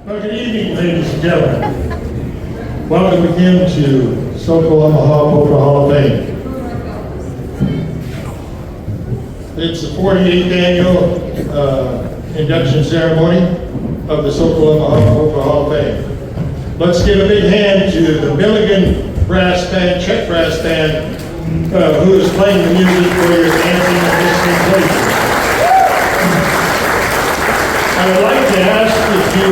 Well, good evening, ladies and gentlemen. Welcome again to Sokol Omaha Polka Hall of Fame. It's the 48th annual induction ceremony of the Sokol Omaha Polka Hall of Fame. Let's give a big hand to the Milligan brass band, Czech brass band, who is playing the music for your dancing and listening pleasure. I would like to ask if you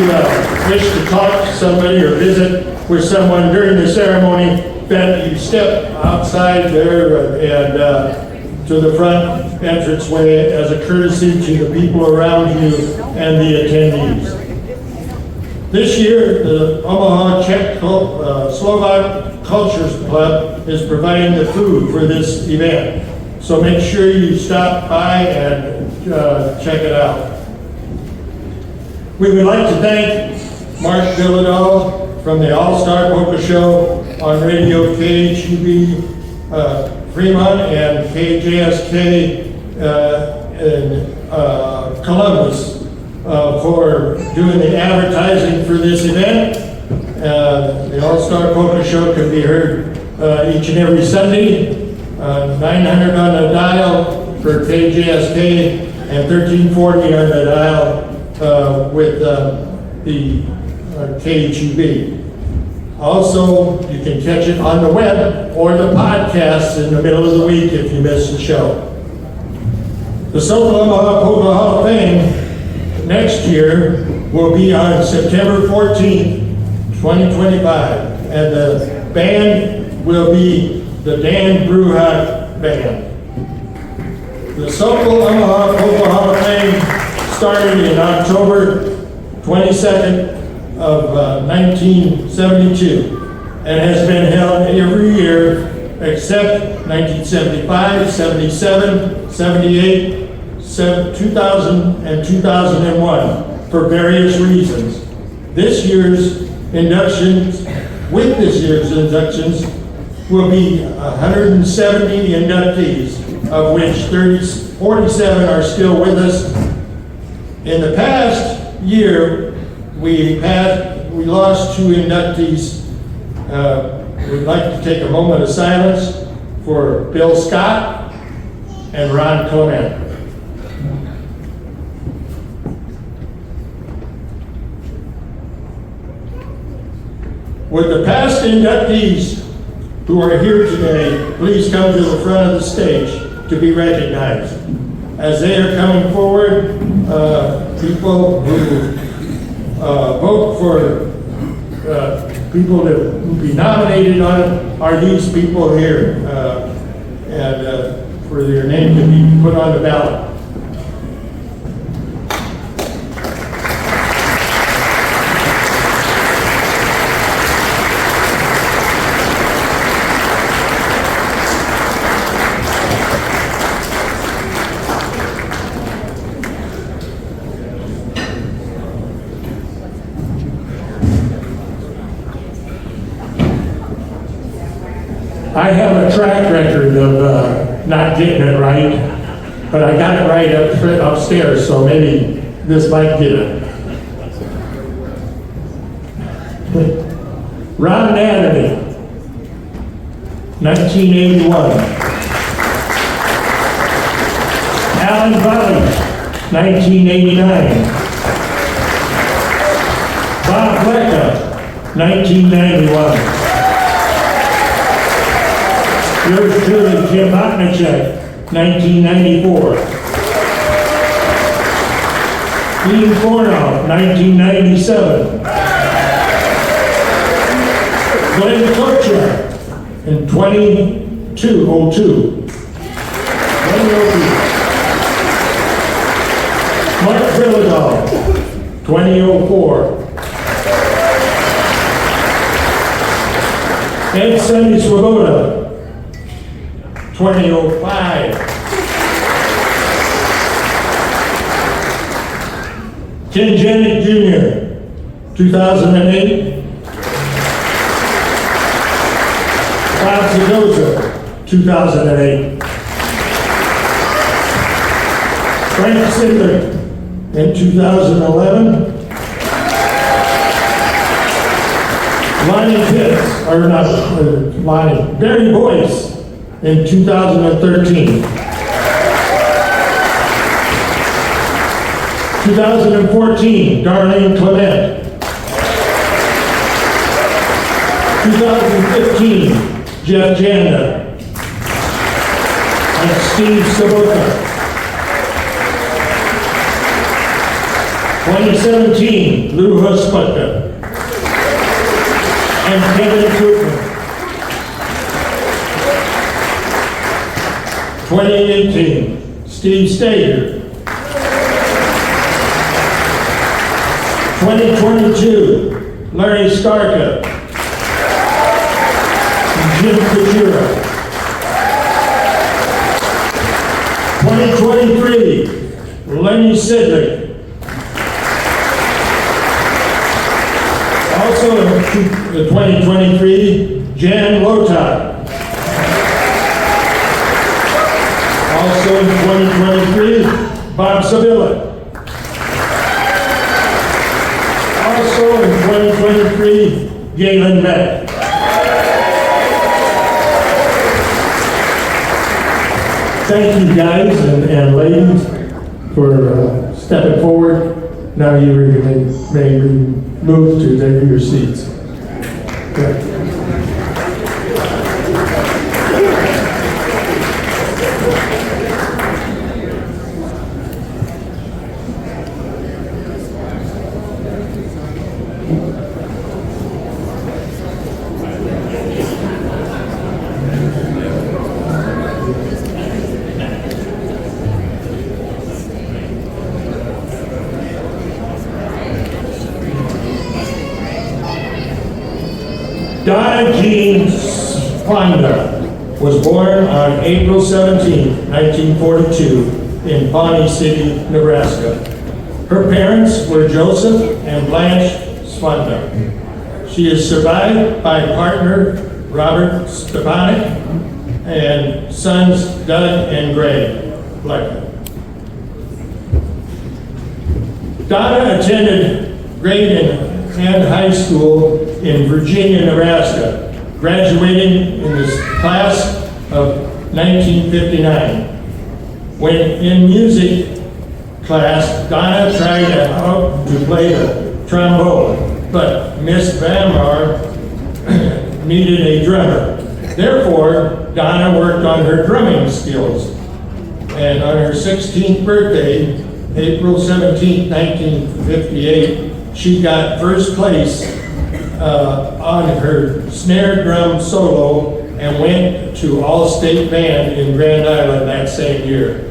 wish to talk to somebody or visit with someone during the ceremony, that you step outside there and to the front entranceway as a courtesy to the people around you and the attendees. This year, the Omaha Czech Slovak Cultures Club is providing the food for this event. So make sure you stop by and check it out. We would like to thank Mark Villadal from the All-Star Polka Show on Radio KHUB Fremont and KJSK in Columbus for doing the advertising for this event. The All-Star Polka Show can be heard each and every Sunday, 900 on the dial for KJSK and 1340 on the dial with the KHUB. Also, you can catch it on the web or the podcast in the middle of the week if you miss the show. The Sokol Omaha Polka Hall of Fame next year will be on September 14th, 2025, and the band will be the Dan Bruhak Band. The Sokol Omaha Polka Hall of Fame started in October 22nd of 1972 and has been held every year except 1975, 77, 78, 2000, and 2001 for various reasons. This year's inductions will be 170 inductees, of which 47 are still with us. In the past year, we lost 2 inductees. We'd like to take a moment of silence for Bill Scott and Ron Clement. Would the past inductees who are here today please come to the front of the stage to be recognized? As they are coming forward, people who vote for people to be nominated on it are these people here, and for their name to be put on the ballot. I have a track record of not getting it right, but I got it right upstairs, so maybe this might get it. Ron Anatomy, 1981. Alan Valley, 1989. Bob Blecha, 1991. Yours truly, Jim Otnichek, 1994. Dean Fornow, 1997. Glenn Korchak in 2202. Mark Villadal, 2004. Ed Sunny Swoboda, 2005. Ken Janik Jr., 2008. Bob Zagoza, 2008. Frank Sidler in 2011. Barry Boyce in 2013. 2014, Darlene Clement. 2015, Jeff Janda and Steve Skarka. 2017, Lou Husputta and Kevin Koopman. 2018, Steve Stager. 2022, Larry Skarka and Jim Kajira. 2023, Lenny Sidlick. Also in 2023, Jan Lotak. Also in 2023, Bob Sevilla. Also in 2023, Galen Mack. Thank you guys and ladies for stepping forward. Now you may move to your seats. Okay. Donna Svanda was born on April 17, 1942 in Pawnee City, Nebraska. Her parents were Joseph and Blanche Svanda. She is survived by partner Robert Stepanek and sons Doug and Greg Blecha. Donna attended grade and high school in Virginia, Nebraska, graduating in this class of 1959. When in music class, Donna tried out to play the trombone, but Miss Vanmar needed a drummer. Therefore, Donna worked on her drumming skills. And on her 16th birthday, April 17, 1958, she got first place on her snare drum solo and went to All-State Band in Grand Island that same year.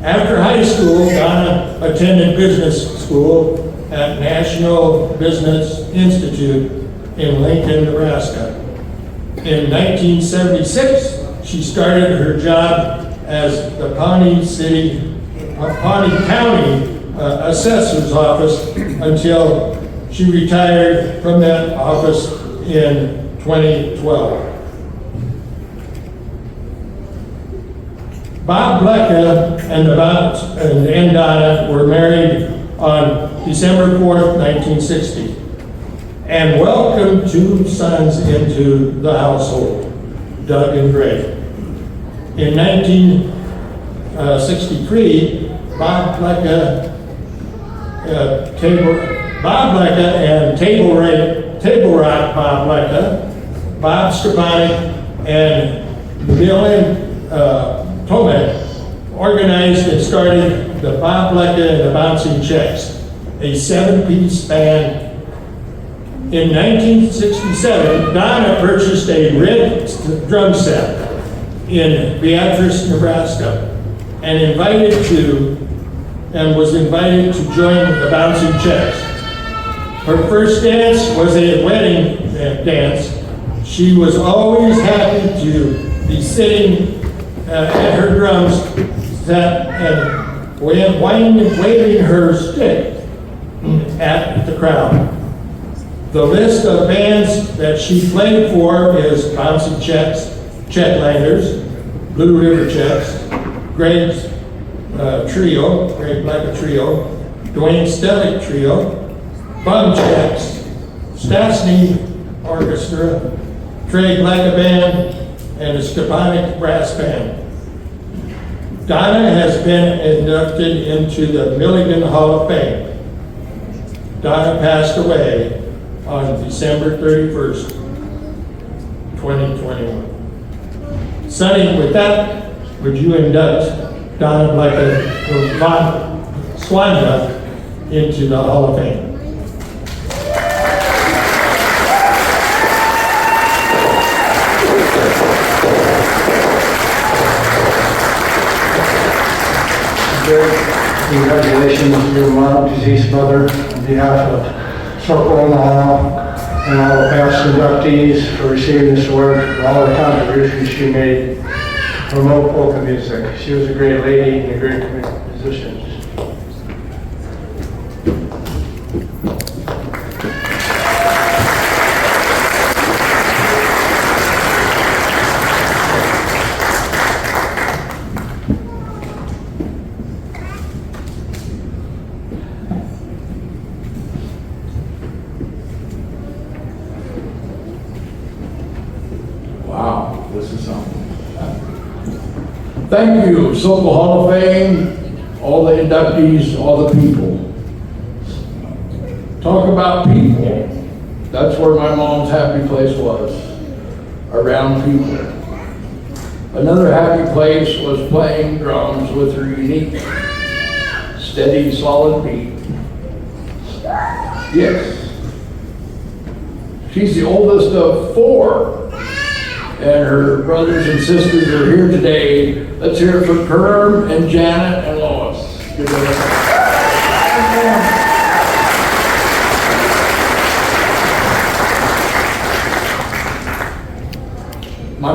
After high school, Donna attended business school at National Business Institute in Lincoln, Nebraska. In 1976, she started her job as the Pawnee County Assessor's Office until she retired from that office in 2012. Bob Blecha and Donna were married on December 4th, 1960, and welcomed two sons into the household, Doug and Greg. In 1963, Bob Blecha and Table Rock Bob Blecha, Bob Stepanek, and Bill and Tomek organized and started the Bob Blecha and the Bouncing Checks, a 7-piece band. In 1967, Donna purchased a red drum set in Beatrice, Nebraska, and was invited to join the Bouncing Checks. Her first dance was a wedding dance. She was always happy to be sitting at her drums set and waving her stick at the crowd. The list of bands that she played for is Bouncing Checks, Chet Landers, Blue River Checks, Greg's Trio, Greg Blecha Trio, Dwayne Stellick Trio, Bum Checks, Stastny Orchestra, Blecha Band, and the Skarka Brass Band. Donna has been inducted into the Milligan Hall of Fame. Donna passed away on December 31st, 2021. Sonny, with that, would you induct Donna Svanda into the Hall of Fame? Congratulations to your mom, deceased mother, on behalf of Circle and all the past inductees for receiving this award, and all the contributions she made to promote polka music. She was a great lady and a great musician. Wow, this is something. Thank you, Sokol Hall of Fame, all the inductees, all the people. Talk about people. That's where my mom's happy place was, around people. Another happy place was playing drums with her unique, steady, solid beat. Yes. She's the oldest of 4. And her brothers and sisters are here today. Let's hear it for Kerm and Janet and Lois. Good day. My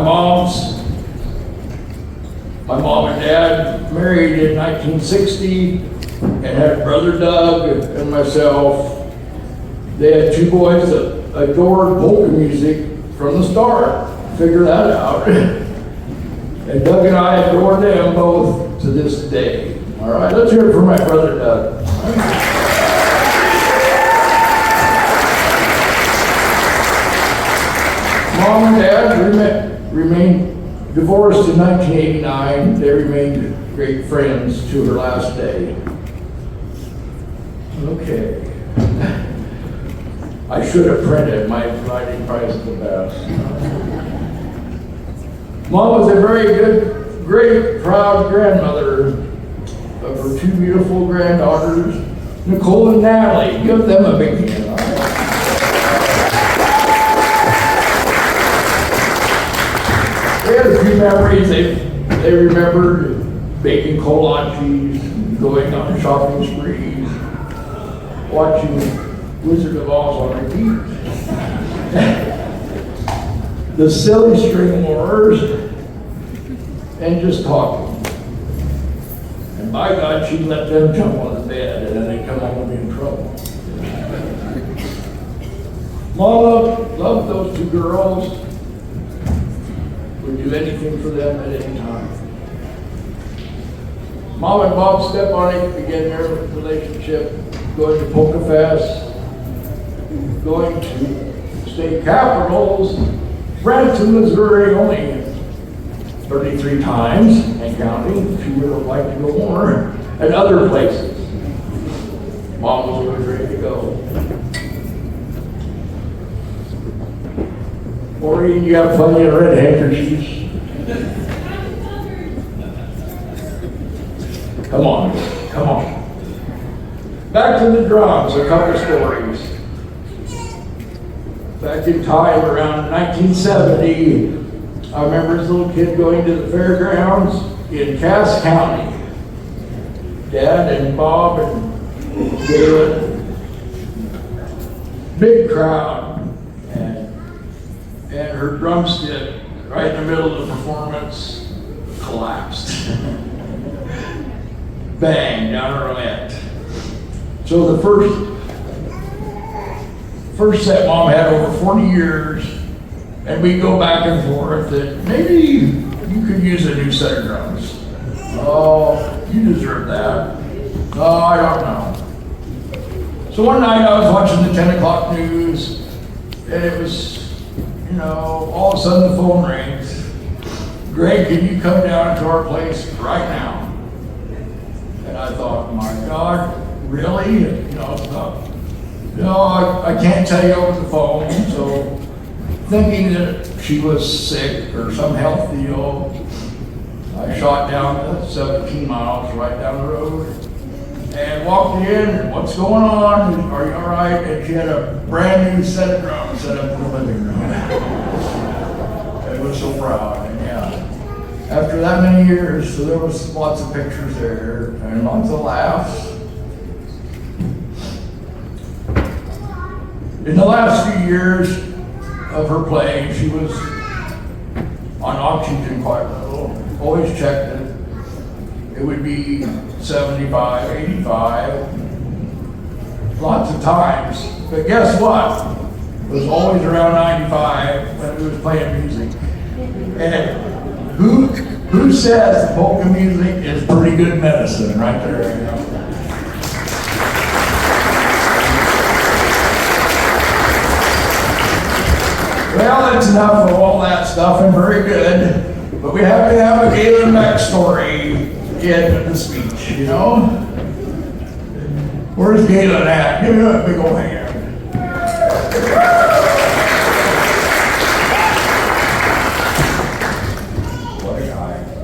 mom and dad married in 1960 and had brother Doug and myself. They had 2 boys that adored polka music from the start. Figure that out. And Doug and I adore them both to this day. All right, let's hear it for my brother Doug. Mom and Dad remained divorced in 1989. They remained great friends to her last day. Okay. I should have printed. My writing probably is the best. Mom was a very good, great, proud grandmother of her 2 beautiful granddaughters, Nicole and Natalie. Give them a big hand. They had a few memories. They remembered baking kolaches, going on shopping sprees, watching Wizard of Oz on repeat. The silly string wars, and just talking. And by God, she'd let them jump on the bed, and then they'd come home and be in trouble. Mom loved those 2 girls. Would do anything for them at any time. Mom and Bob Stepanek began their relationship going to Polka Fest, going to state capitals, Branson, Missouri, only 33 times and counting. She would have liked to go more, and other places. Mom was always ready to go. Maureen, you have plenty of red handkerchiefs. Come on, come on. Back to the drums, a couple stories. Back in time, around 1970, I remember as a little kid going to the fairgrounds in Cass County. Dad and Bob and Galen, big crowd, and her drumstick right in the middle of the performance collapsed. Bang, down her went. So the first set Mom had over 40 years, and we go back and forth that maybe you could use a new set of drums. Oh, you deserve that. Oh, I don't know. So one night I was watching the 10 o'clock news, And it was, you know, all of a sudden the phone rings. Greg, can you come down to our place right now? And I thought, my God, really? You know, I can't tell you over the phone. So thinking that she was sick or some health deal, I shot down the 17 miles right down the road and walked in, and what's going on? Are you all right? And she had a brand new set of drums set up in the living room. I was so proud, and yeah. After that many years, so there was lots of pictures there and lots of laughs. In the last few years of her playing, she was on oxygen quite a little. Always checked it. It would be 75, 85, lots of times. But guess what? It was always around 95 when we was playing music. And who says polka music is pretty good medicine right there? You know? Well, that's enough of all that stuff and very good. But we have to have a Galen backstory in the speech, you know? Where's Galen at? Give me a big old hand.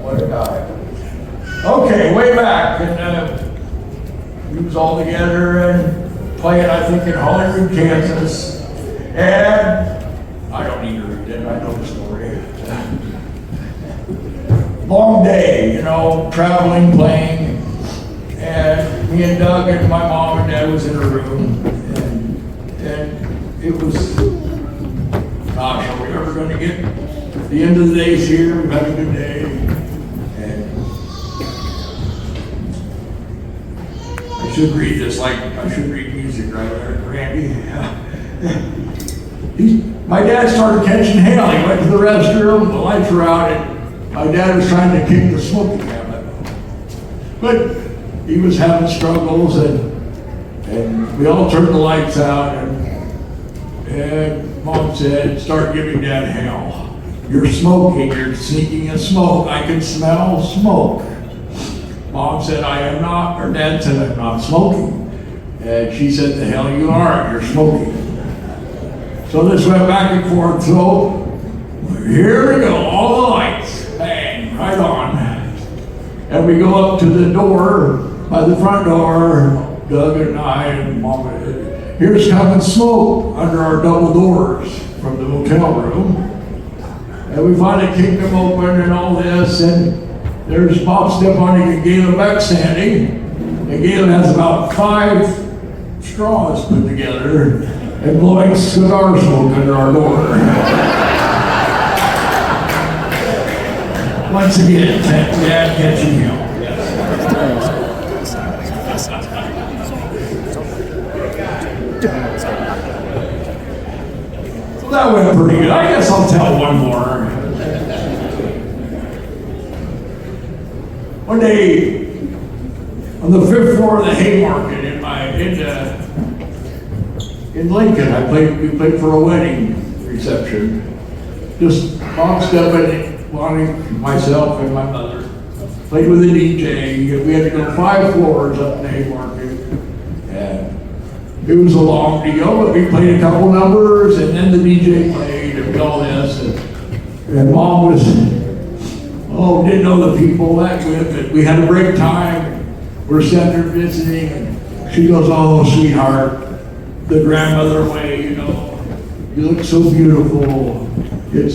What a guy. Okay, way back, and we was all together and playing, I think, in Hollywood, Kansas. And I don't need to read it, I know the story. Long day, you know, traveling, playing, and me and Doug and my mom and dad was in a room, and it was, gosh, are we ever going to get the end of the days here? We've had a good day, and I should read this like I should read music right there, Randy. My dad started catching hell. He went to the restroom, the lights were out, and my dad was trying to kick the smoking habit. But he was having struggles, and we all turned the lights out, and Mom said, start giving Dad hell. You're smoking, you're sneaking in smoke. I can smell smoke. Mom said, I am not, or Dad said, I'm not smoking. And she said, the hell you are, you're smoking. So this went back and forth, so here we go, all the lights, bang, right on. And we go up to the door, by the front door, Doug and I and Mom, here's coming smoke under our double doors from the motel room. And we finally kicked them open and all this, and there's Bob Stepanik and Galen Beck standing, and Galen has about 5 straws put together and blowing cigar smoke under our door. Once again, Dad catching hell. Well, that went pretty good. I guess I'll tell one more. One day, on the 5th floor of the Haymarket in Lincoln, we played for a wedding reception. Just Bob Stepan, Lonnie, myself, and my mother. Played with a DJ. We had to go 5 floors up the Haymarket. And it was a long deal, but we played a couple numbers, and then the DJ played, and all this. And Mom was, didn't know the people that good, but we had a break time. We're sitting there visiting, and she goes, oh, sweetheart, the grandmother way, you know, you look so beautiful. You're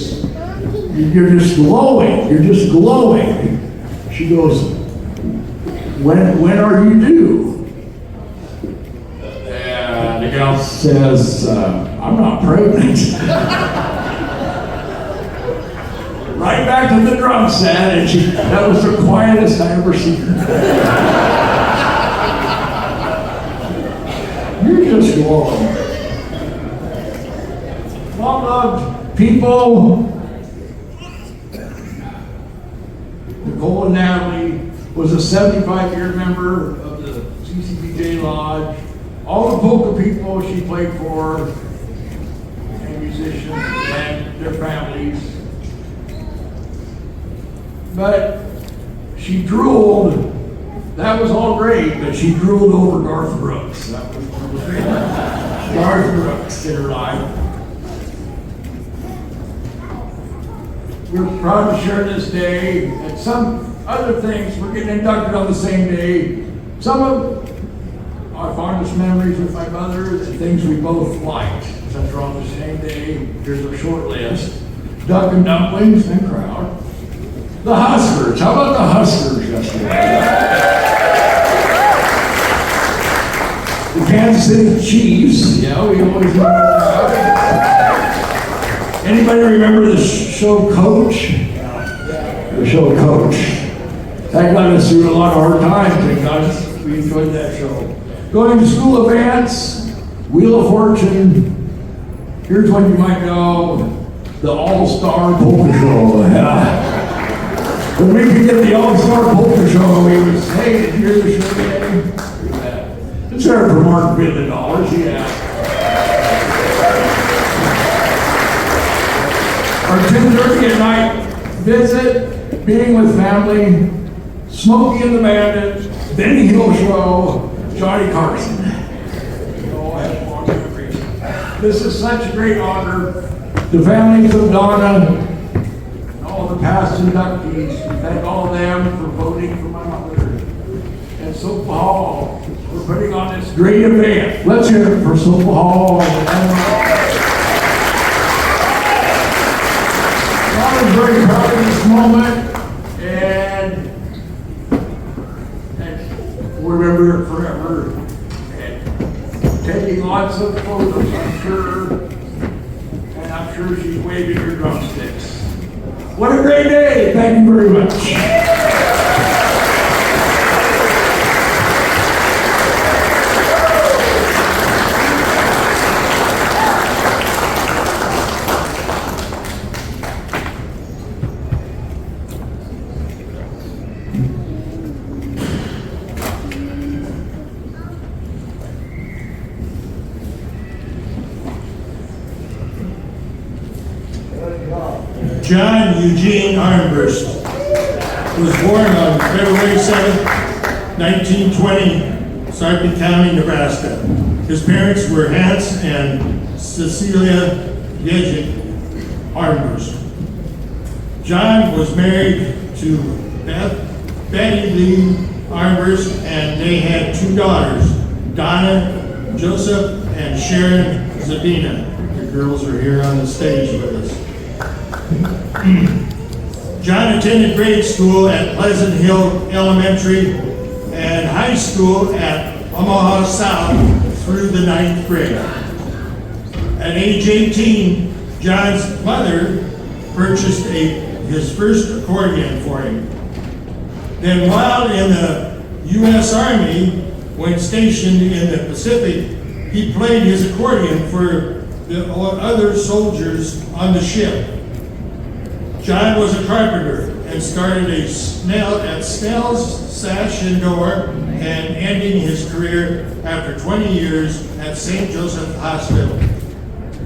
just glowing. You're just glowing. She goes, when are you due? And the gal says, I'm not pregnant. Right back to the drum set, and that was the quietest I ever seen her. You're just glowing. Mom loved people. Nicole and Natalie was a 75-year member of the CCBJ Lodge. All the polka people she played for, and we musicians and their families. But she drooled. That was all great, but she drooled over Garth Brooks. That was one of the favorites. Garth Brooks in her life. We're proud to share this day, and some other things, we're getting inducted on the same day. Some of our fondest memories with my mother, and things we both liked, since we're on the same day. Here's a short list. Duck and Dumplings and Crowd. The Huskers, how about the Huskers yesterday? The Kansas City Chiefs, yeah, we always remember that. Anybody remember the show Coach? The show Coach. That got us through a lot of hard times. We enjoyed that show. Going to school events, Wheel of Fortune. Here's one you might know, the All-Star Polka Show. Yeah. When we could get the All-Star Polka Show, we would say, hey, did you hear the show today? It's there for Mark $1 billion, yeah. Our 10:30 at night visit, being with family, Smokey and the Bandit, Benny Hill Show, Johnny Carson. We all have long memories. This is such a great honor. The families of Donna, and all the past inductees, we thank all of them for voting for my mother. And Soap Hall for putting on this great event. Let's hear it for Soap Hall. I'm very proud of this moment, and we'll remember it forever. And taking lots of photos, I'm sure, and I'm sure she's waving her drumsticks. What a great day! Thank you very much. John Eugene Armbrust was born on February 7, 1920, Sarpy County, Nebraska. His parents were Hans and Cecilia Yejic Armbrust. John was married to Betty Lee Armbrust, and they had two daughters, Donna Joseph and Sharon Zabina. The girls are here on the stage with us. John attended grade school at Pleasant Hill Elementary and high school at Omaha South through the 9th grade. At age 18, John's mother purchased his first accordion for him. Then while in the U.S. Army, when stationed in the Pacific, he played his accordion for the other soldiers on the ship. John was a carpenter and started at Snell's Sash and Door, and ending his career after 20 years at St. Joseph Hospital.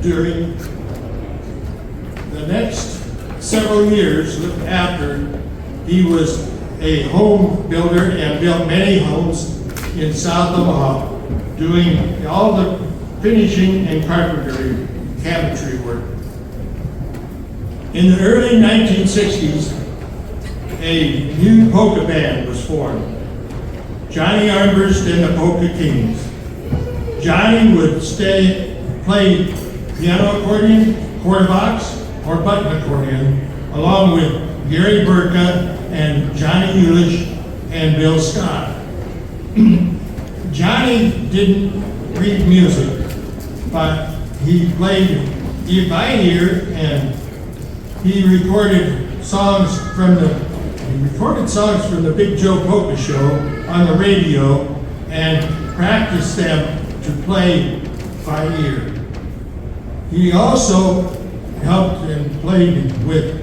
During the next several years after, he was a home builder and built many homes in South Omaha, doing all the finishing and carpentry, cabinetry work. In the early 1960s, a new polka band was formed, Johnny Armbrust and the Polka Kings. Johnny would play piano accordion, quarter box, or button accordion, along with Gary Burka and Johnny Eulish and Bill Scott. Johnny didn't read music, but he played by ear, and he recorded songs from the Big Joe Polka Show on the radio and practiced them to play by ear. He also helped and played with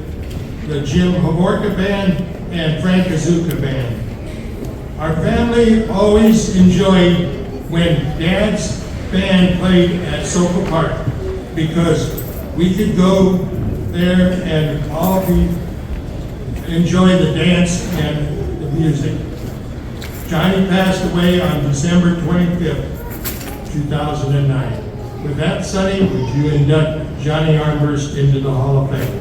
the Jim Hovorka Band and Frank Azuka Band. Our family always enjoyed when Dad's band played at Sokol Park, because we could go there and all enjoy the dance and the music. Johnny passed away on December 25th, 2009. With that, Sonny, would you induct Johnny Armbrust into the Hall of Fame?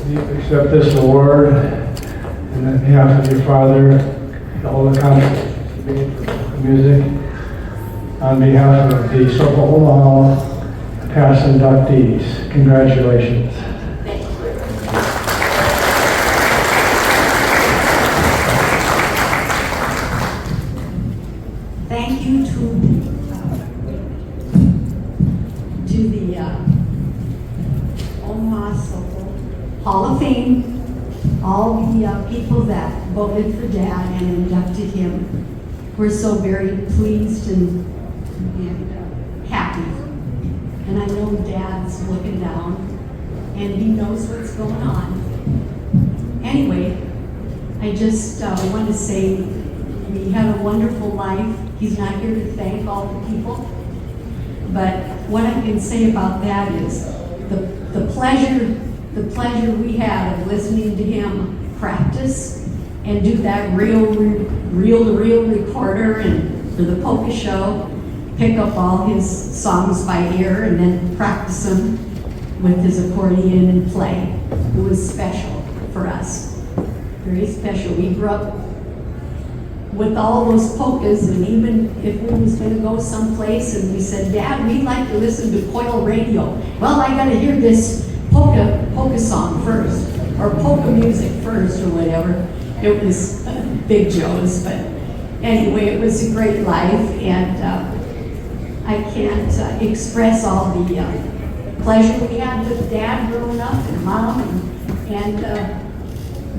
You accept this award, and on behalf of your father, the whole contributions you made for music, on behalf of the Oklahoma past inductees, congratulations. Thank you to the Omaha Hall of Fame, all the people that voted for Dad and inducted him. We're so very pleased and happy. And I know Dad's looking down and he knows what's going on. Anyway, I just want to say he had a wonderful life. He's not here to thank all the people. But what I can say about that is the pleasure we had of listening to him practice and do that reel-to-reel recorder and for the polka show, pick up all his songs by ear and then practice them with his accordion and play. It was special for us, very special. We grew up with all those polkas, and even if we was going to go someplace and we said, Dad, we'd like to listen to Coil Radio. Well, I got to hear this polka song first, or polka music first, or whatever. It was Big Joe's, but anyway, it was a great life, and I can't express all the pleasure we had with Dad growing up, and Mom, and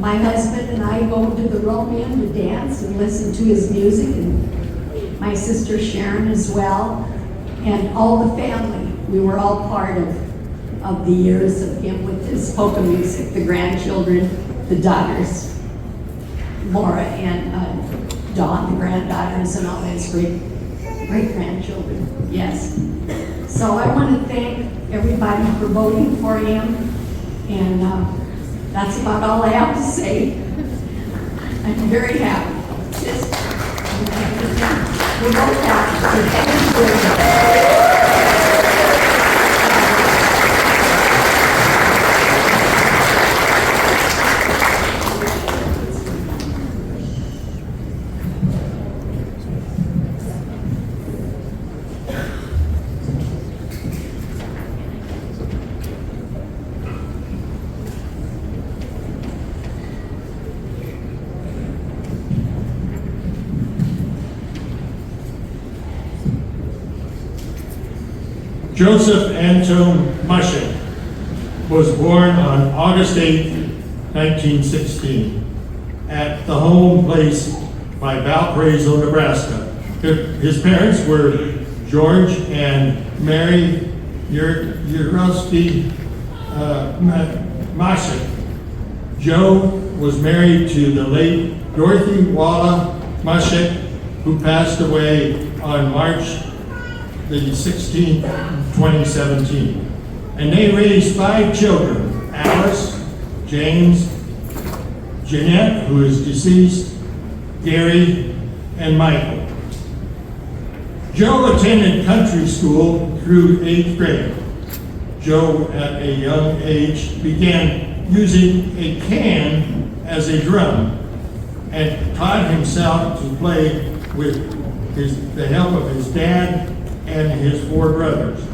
my husband and I go to the Romeum to dance and listen to his music, and my sister Sharon as well, and all the family. We were all part of the years of him with his polka music, the grandchildren, the daughters, Laura and Dawn, the granddaughters, and all his great-grandchildren, yes. So I want to thank everybody for voting for him, and that's about all I have to say. I'm very happy. We're both happy. Joseph Anton Masek was born on August 8, 1916, at the home place by Valparaiso, Nebraska. His parents were George and Mary Yerowski Masek. Joe was married to the late Dorothy Walla Masek, who passed away on March the 16th, 2017. And they raised 5 children: Alice, James, Jeanette, who is deceased, Gary, and Michael. Joe attended country school through 8th grade. Joe, at a young age, began using a can as a drum and taught himself to play with the help of his dad and his 4 brothers.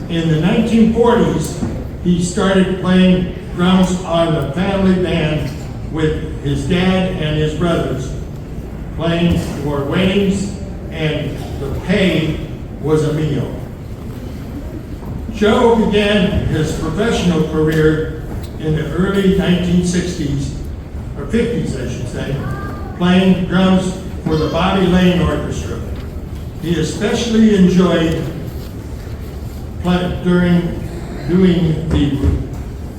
In the 1940s, he started playing drums on the family band with his dad and his brothers, playing for weddings, and the pay was a meal. Joe began his professional career in the early 1960s, or 50s I should say, playing drums for the Bobby Lane Orchestra. He especially enjoyed doing the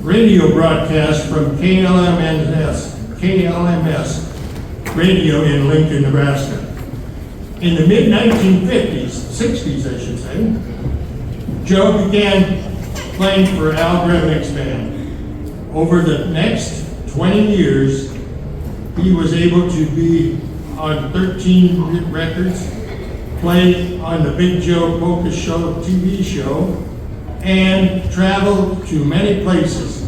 radio broadcast from KLMS radio in Lincoln, Nebraska. In the mid-1950s, 60s I should say, Joe began playing for Al Grevenick's band. Over the next 20 years, he was able to be on 13 records, play on the Big Joe Polka Show TV show, and travel to many places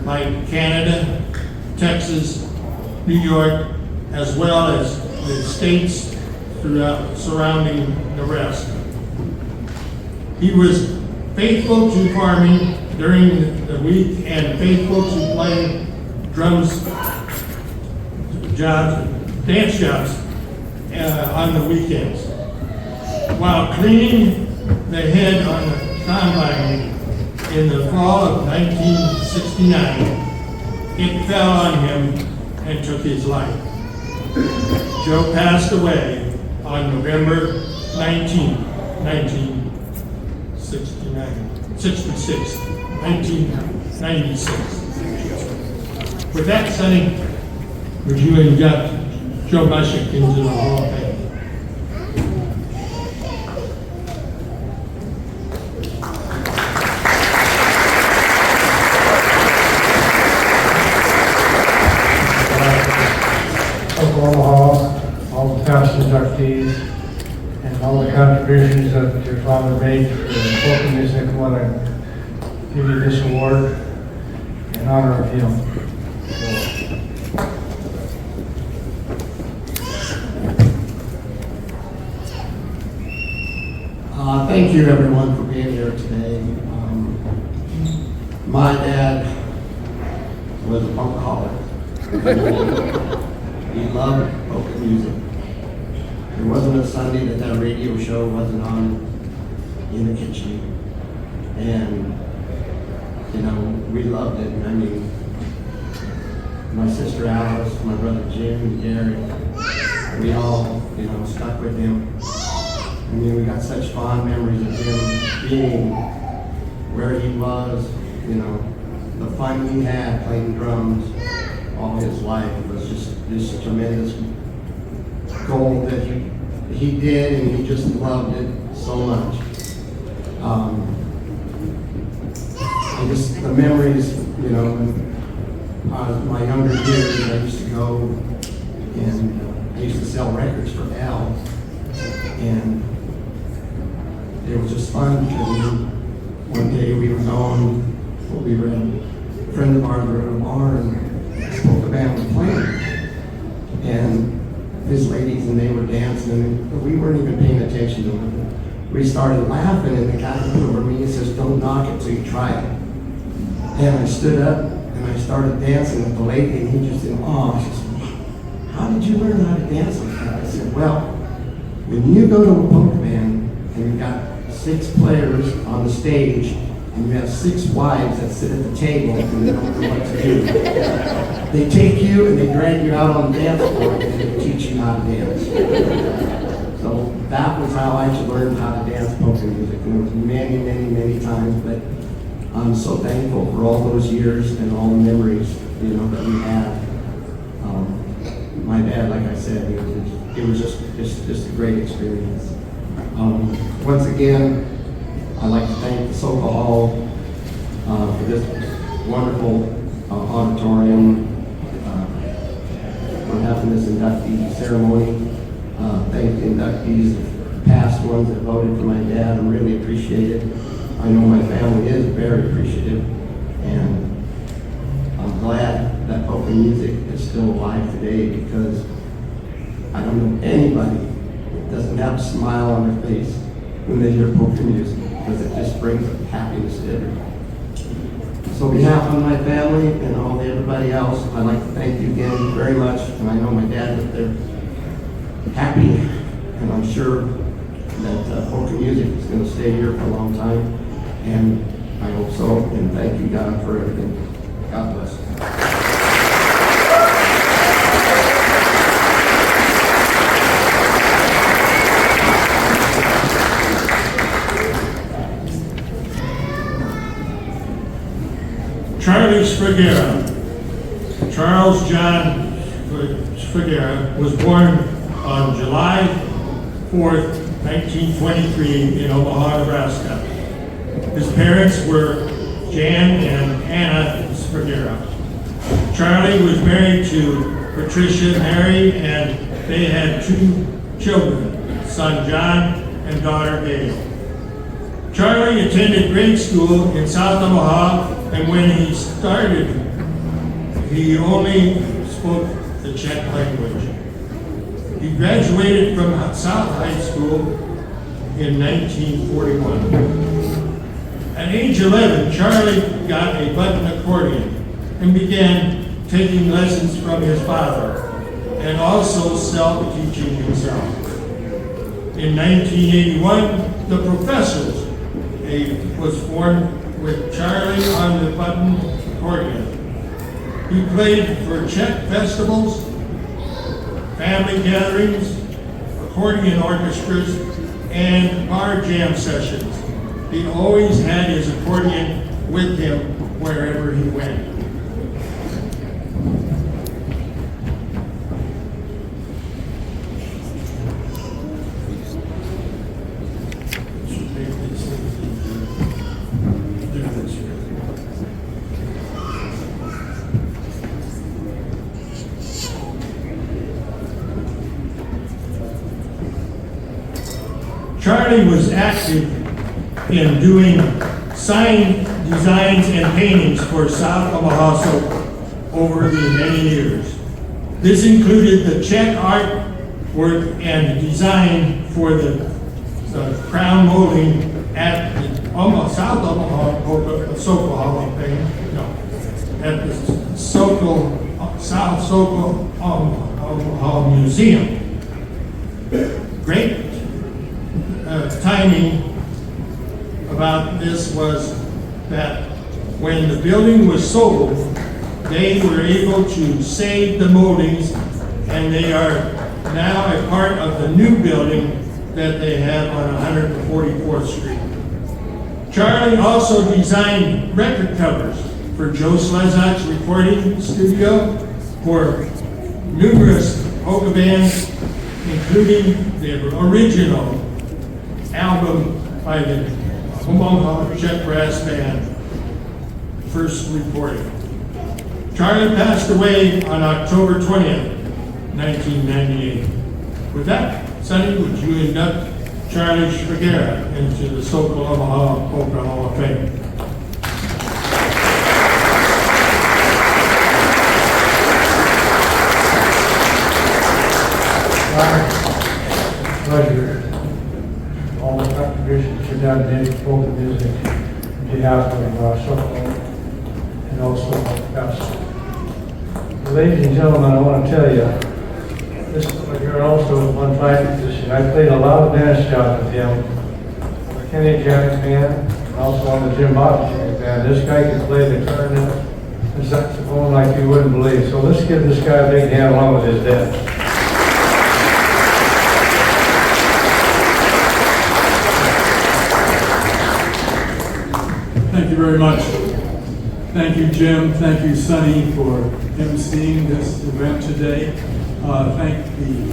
like Canada, Texas, New York, as well as the states throughout surrounding Nebraska. He was faithful to farming during the week and faithful to playing drums, jobs, dance jobs on the weekends. While cleaning the head on the combine in the fall of 1969, it fell on him and took his life. Joe passed away on November 19, 1996. With that, Sonny, would you induct Joe Masek into the Hall of Fame? Omaha, all the past inductees, and all the contributions that your father made for folk music. I want to give you this award in honor of him. Thank you, everyone, for being here today. My dad was a punkaholic. He loved polka music. There wasn't a Sunday that radio show wasn't on in the kitchen. And, you know, we loved it. And I mean, my sister Alice, my brother Jim, and Gary, we all, you know, stuck with him. I mean, we got such fond memories of him being where he was, you know, the fun he had playing drums all his life. It was just this tremendous goal that he did, and he just loved it so much. And just the memories, you know, my younger years, I used to go and I used to sell records for Al, and it was just fun because one day we were gone, we were at a friend of ours were at a bar, and the band was playing, and his ladies and they were dancing, and we weren't even paying attention to them. We started laughing, and the guy looked over me and says, "Don't knock it till you try it." And I stood up and I started dancing with the lady, and he just said, "Oh," she said, "How did you learn how to dance like that?" I said, "Well, when you go to a polka band and you've got 6 players on the stage, and you have 6 wives that sit at the table and they don't know what to do. They take you and they drag you out on the dance floor and they teach you how to dance." So that was how I learned how to dance polka music. And it was many, many, many times, but I'm so thankful for all those years and all the memories, you know, that we had. My dad, like I said, it was just a great experience. Once again, I'd like to thank the Soka Hall for this wonderful auditorium, for having this inductee ceremony. Thank the inductees, past ones that voted for my dad. I really appreciate it. I know my family is very appreciative, and I'm glad that polka music is still alive today, because I don't know anybody that doesn't have a smile on their face when they hear polka music, because it just brings happiness to everybody. So on behalf of my family and everybody else, I'd like to thank you again very much. And I know my dad up there happy, and I'm sure that polka music is going to stay here for a long time. And I hope so. And thank you, God, for everything. God bless. Charlie Svagera. Charles John Svagera was born on July 4th, 1923 in Omaha, Nebraska. His parents were Jan and Hannah Svagera. Charlie was married to Patricia Mary, and they had 2 children, son John and daughter Gail. Charlie attended grade school in South Omaha, and when he started, he only spoke the Czech language. He graduated from South High School in 1941. At age 11, Charlie got a button accordion and began taking lessons from his father and also self-teaching himself. In 1981, The Professors was formed with Charlie on the button accordion. He played for Czech festivals, family gatherings, accordion orchestras, and bar jam sessions. He always had his accordion with him wherever he went. Charlie was active in doing sign designs and paintings for South Omaha Soap over the many years. This included the Czech artwork and design for the crown molding at the South Omaha Soap Hall of Fame. No, at the South Soap Omaha Museum. Great timing about this was that when the building was sold, they were able to save the moldings, and they are now a part of the new building that they have on 144th Street. Charlie also designed record covers for Joe Slezak's recording studio for numerous polka bands, including the original album by the Omaha Czech Brass Band, first recording. Charlie passed away on October 20th, 1998. With that, Sonny, would you induct Charlie Svagera into the Sokol Omaha Polka Hall of Fame? Pleasure. All the contributions you've done in polka music on behalf of Sokol and also us. Ladies and gentlemen, I want to tell you, this you're also one fine musician. I played a lot of dance jobs with him, the Kenny Jack band, and also on the Jim Bobby band. This guy can play the clarinet and saxophone like you wouldn't believe. So let's give this guy a big hand along with his dad. Thank you very much. Thank you, Jim. Thank you, Sonny, for emceeing this event today. Thank the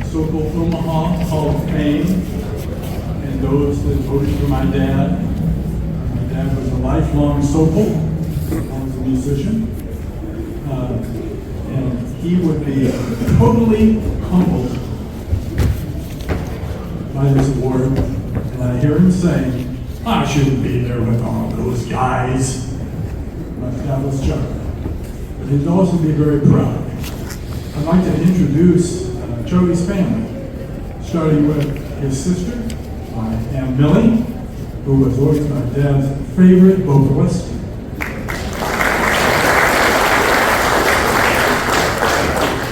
Sokol Omaha Hall of Fame and those that voted for my dad. My dad was a lifelong Sokol. I was a musician. And he would be totally humbled by this award. And I hear him saying, I shouldn't be there with all those guys. But that was Chuck. But he'd also be very proud. I'd like to introduce Charlie's family, starting with his sister, Aunt Millie, who was always my dad's favorite vocalist.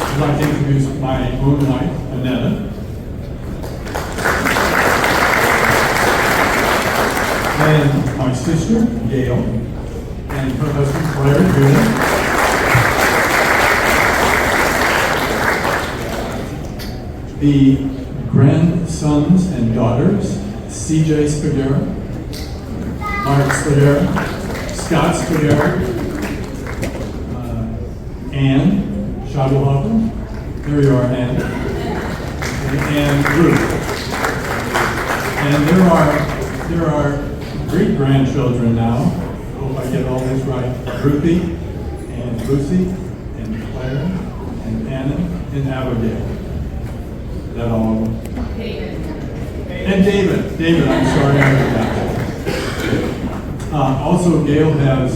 I'd like to introduce my own wife, Annetta. And my sister, Gail, and her husband, Claire Jr. The grandsons and daughters, CJ Svagera, Mark Svagera, Scott Svagera, Ann Shadow. There you are, Ann. And Ruth. And there are great-grandchildren now. Hope I get all this right. Ruthie, and Lucy, and Claire, and Anna, and Abigail. Is that all of them? David. And David. David, I'm sorry I forgot. Also, Gail has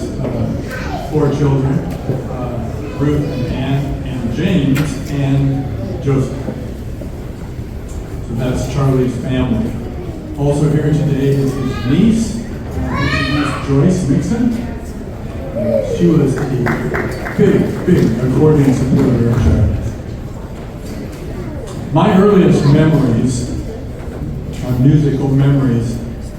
4 children, Ruth and Ann, and James, and Joseph. So that's Charlie's family. Also here today is his niece, Joyce Mixon. She was a big accordion supporter of Charlie's. My earliest memories, musical memories,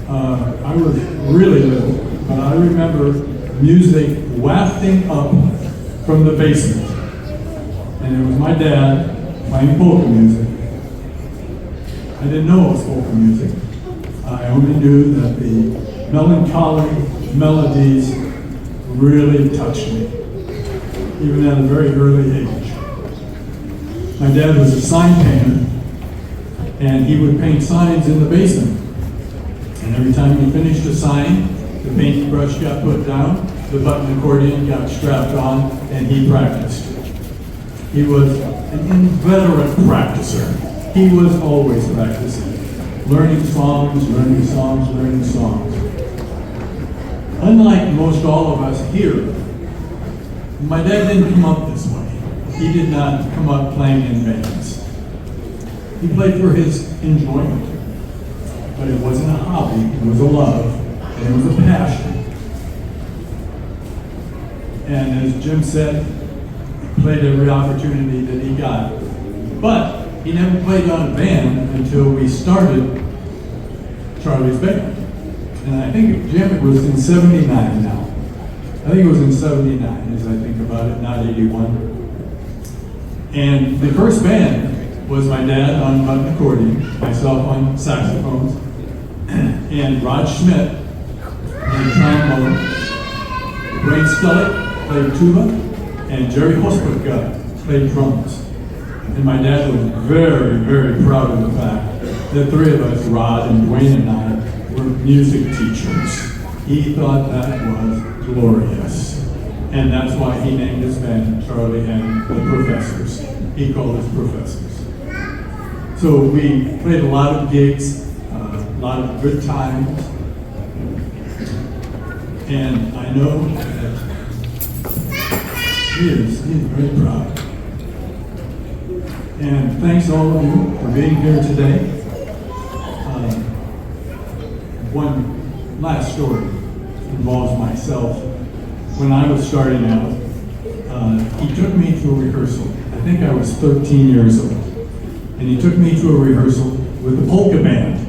I was really little, but I remember music wafting up from the basement. And it was my dad playing polka music. I didn't know it was polka music. I only knew that the melancholy melodies really touched me, even at a very early age. My dad was a sign painter, and he would paint signs in the basement. And every time he finished a sign, the paintbrush got put down, the button accordion got strapped on, and he practiced. He was an inveterate practicer. He was always practicing. Learning songs, learning songs, learning songs. Unlike most all of us here, my dad didn't come up this way. He did not come up playing in bands. He played for his enjoyment. But it wasn't a hobby, it was a love, and it was a passion. And as Jim said, he played every opportunity that he got. But he never played on a band until we started Charlie's Band. And I think, Jim, it was in 79 now. I think it was in 79 as I think about it, not 81. And the first band was my dad on button accordion, myself on saxophones, and Rod Schmidt on trombone, Wayne Skullick played tuba, and Jerry Hospika played drums. And my dad was very, very proud of the fact that 3 of us, Rod and Dwayne and I, were music teachers. He thought that was glorious. And that's why he named his band Charlie and the Professors. He called us Professors. So we played a lot of gigs, a lot of good times. And I know that he is very proud. And thanks all of you for being here today. One last story involves myself. When I was starting out, he took me to a rehearsal. I think I was 13 years old. And he took me to a rehearsal with the polka band.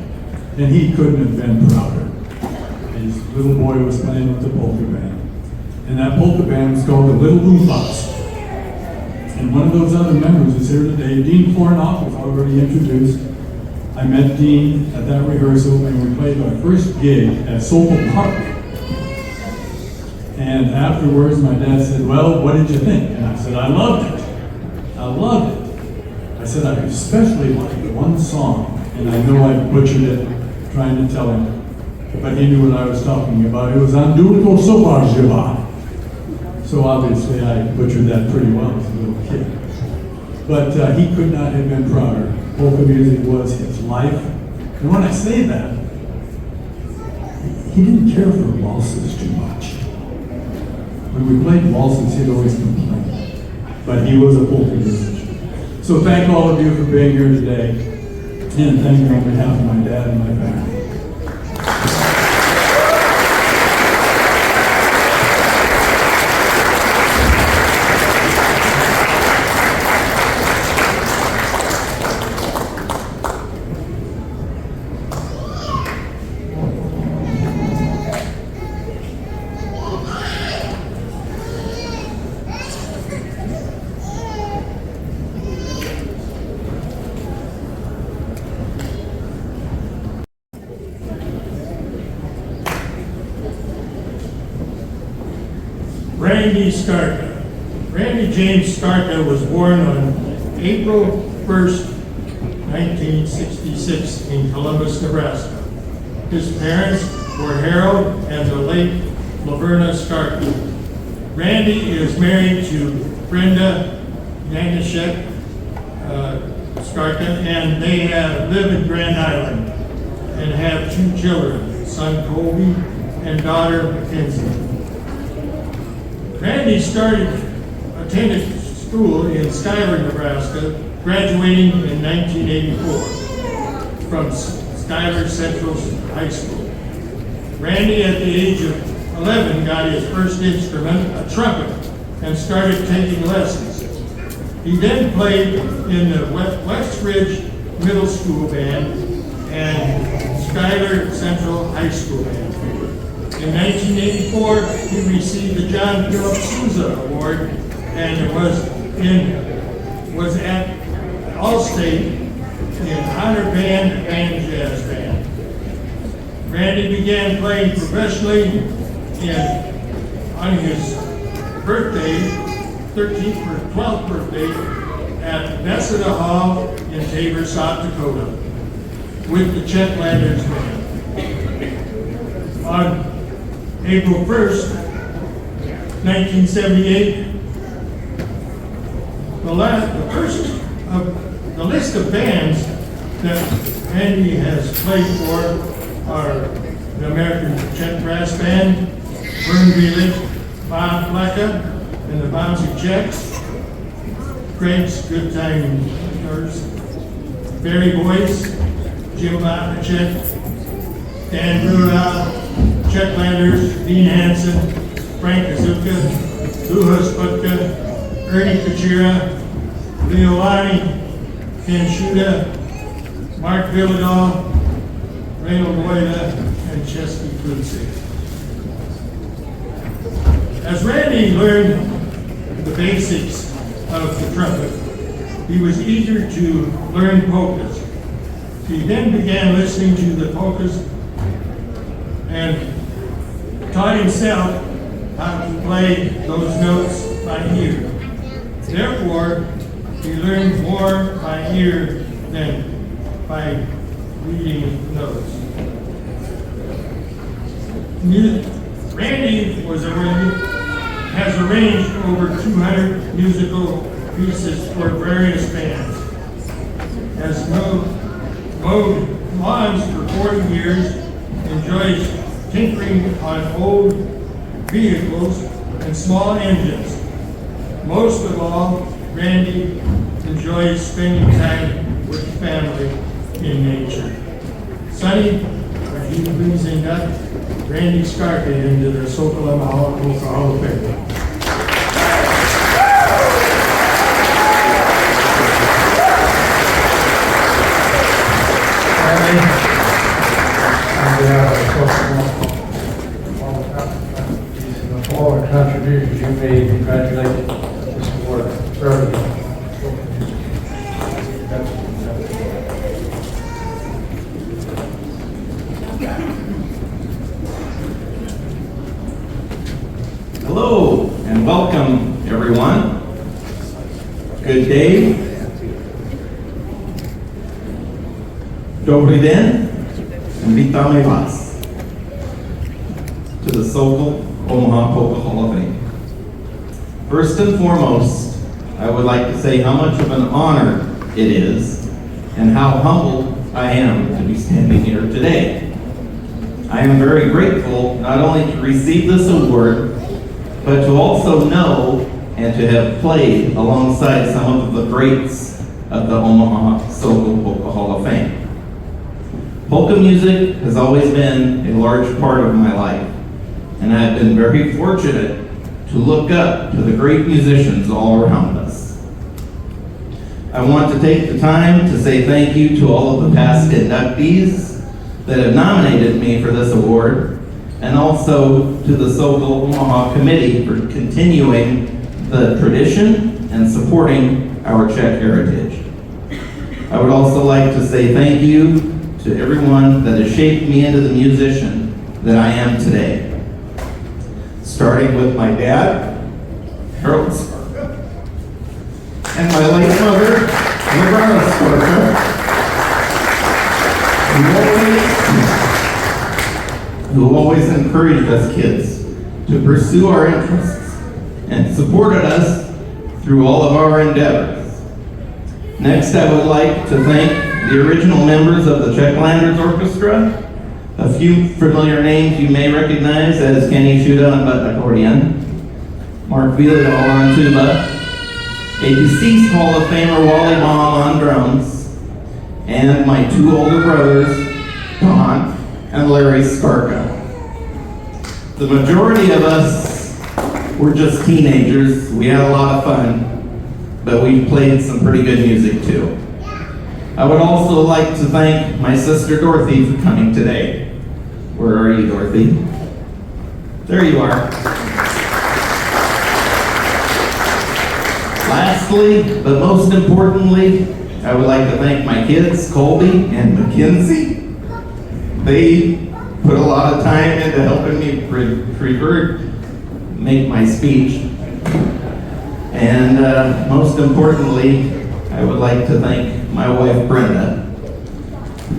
And he couldn't have been prouder. His little boy was playing with the polka band. And that polka band was called the Little Boombox. And one of those other members is here today. Dean Fornoff was already introduced. I met Dean at that rehearsal, and we played our first gig at Sokol Park. And afterwards, my dad said, "Well, what did you think?" And I said, "I loved it. I loved it." I said, "I especially liked one song," and I know I butchered it trying to tell him, but he knew what I was talking about. It was Anduliko Sobarjiva. So obviously I butchered that pretty well as a little kid. But he could not have been prouder. Polka music was his life. And when I say that, he didn't care for waltzes too much. When we played waltzes, he'd always complain. But he was a polka musician. So thank all of you for being here today. And thank you on behalf of my dad and my family. Randy Skarka. Randy James Skarka was born on April 1st, 1966 in Columbus, Nebraska. His parents were Harold and the late Laverna Skarka. Randy is married to Brenda Yanishek Skarka, and they live in Grand Island and have 2 children, son Colby and daughter Mackenzie. Randy attended school in Schuyler, Nebraska, graduating in 1984 from Schuyler Central High School. Randy, at the age of 11, got his first instrument, a trumpet, and started taking lessons. He then played in the West Ridge Middle School Band and Schuyler Central High School Band. In 1984, he received the John Philip Sousa Award and was at Allstate in Honor Band and Jazz Band. Randy began playing professionally on his birthday, 12th birthday, at Bessada Hall in Tabor, South Dakota, with the Chetlanders Band. On April 1st, 1978, the list of bands that Randy has played for are the American Czech Brass Band, Vern Village, Blecha, and the Bouncy Czechs, Craig's Good Time Tours, Barry Boyce, Jim Bonacek, Dan Brudau, Chetlanders, Dean Hansen, Frank Kazuka, Luha Sputka, Ernie Kachira, Leolani, Ken Shuda, Mark Villadal, Reynold Loida, and Chesky Klutze. As Randy learned the basics of the trumpet, he was eager to learn polkas. He then began listening to the polkas and taught himself how to play those notes by ear. Therefore, he learned more by ear than by reading notes. Randy has arranged over 200 musical pieces for various bands. Has mowed lawns for 40 years, enjoys tinkering on old vehicles and small engines. Most of all, Randy enjoys spending time with family in nature. Sonny, would you please induct Randy Skarka into the Sokolama Hall of Fame? All the contributions you made, congratulate this award for everyone. Hello and welcome, everyone. Good day. Dobry den and witamy was to the Sokol Omaha Polka Hall of Fame. First and foremost, I would like to say how much of an honor it is and how humbled I am to be standing here today. I am very grateful not only to receive this award, but to also know and to have played alongside some of the greats of the Omaha Sokol Polka Hall of Fame. Polka music has always been a large part of my life, and I have been very fortunate to look up to the great musicians all around us. I want to take the time to say thank you to all of the past inductees that have nominated me for this award, and also to the Sokol Omaha Committee for continuing the tradition and supporting our Czech heritage. I would also like to say thank you to everyone that has shaped me into the musician that I am today. Starting with my dad, Harold Skarka, and my late mother, Donna Skarka, who always encouraged us kids to pursue our interests and supported us through all of our endeavors. Next, I would like to thank the original members of the Czechlanders Orchestra. A few familiar names you may recognize as Kenny Shuda on button accordion, Mark Vieldahl on tuba, a deceased Hall of Famer Wally Baum on drums, and my two older brothers, Don and Larry Skarka. The majority of us were just teenagers. We had a lot of fun, but we played some pretty good music too. I would also like to thank my sister Dorothy for coming today. Where are you, Dorothy? There you are. Lastly, but most importantly, I would like to thank my kids, Colby and Mackenzie. They put a lot of time into helping me make my speech. And most importantly, I would like to thank my wife, Brenda,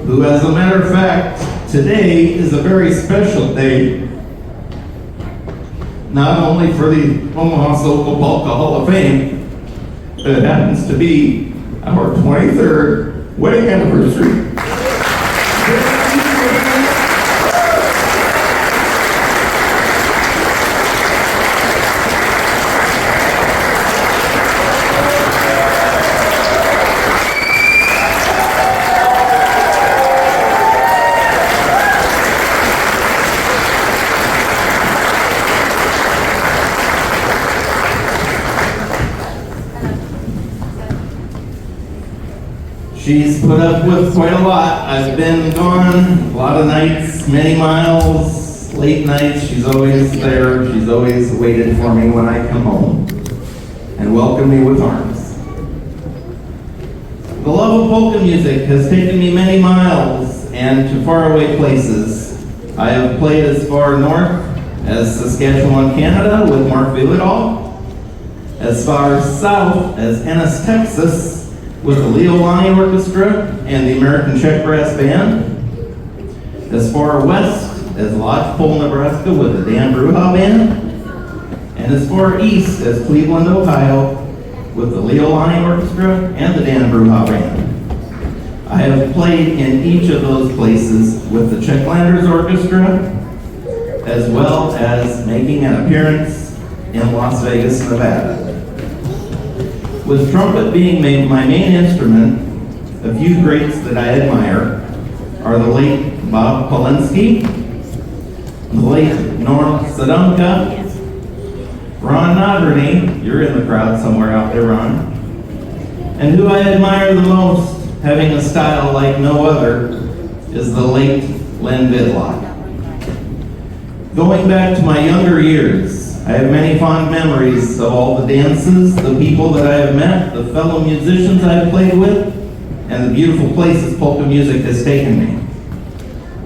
who, as a matter of fact, today is a very special day, not only for the Omaha Soca Polka Hall of Fame, but it happens to be our 23rd wedding anniversary. She's put up with quite a lot. I've been gone a lot of nights, many miles, late nights. She's always there. She's always waited for me when I come home and welcomed me with arms. The love of polka music has taken me many miles and to faraway places. I have played as far north as Saskatchewan, Canada with Mark Vieldahl, as far south as Ennis, Texas, with the Leolani Orchestra and the American Czech Brass Band, as far west as Lodgepole, Nebraska with the Dan Bruja Band, and as far east as Cleveland, Ohio with the Leolani Orchestra and the Dan Bruja Band. I have played in each of those places with the Czechlanders Orchestra, as well as making an appearance in Las Vegas, Nevada. With trumpet being my main instrument, a few greats that I admire are the late Bob Polinsky, the late Norm Sadunka, Ron Nodreny, you're in the crowd somewhere out there, Ron, and who I admire the most, having a style like no other, is the late Len Vidlock. Going back to my younger years, I have many fond memories of all the dances, the people that I have met, the fellow musicians I have played with, and the beautiful places polka music has taken me.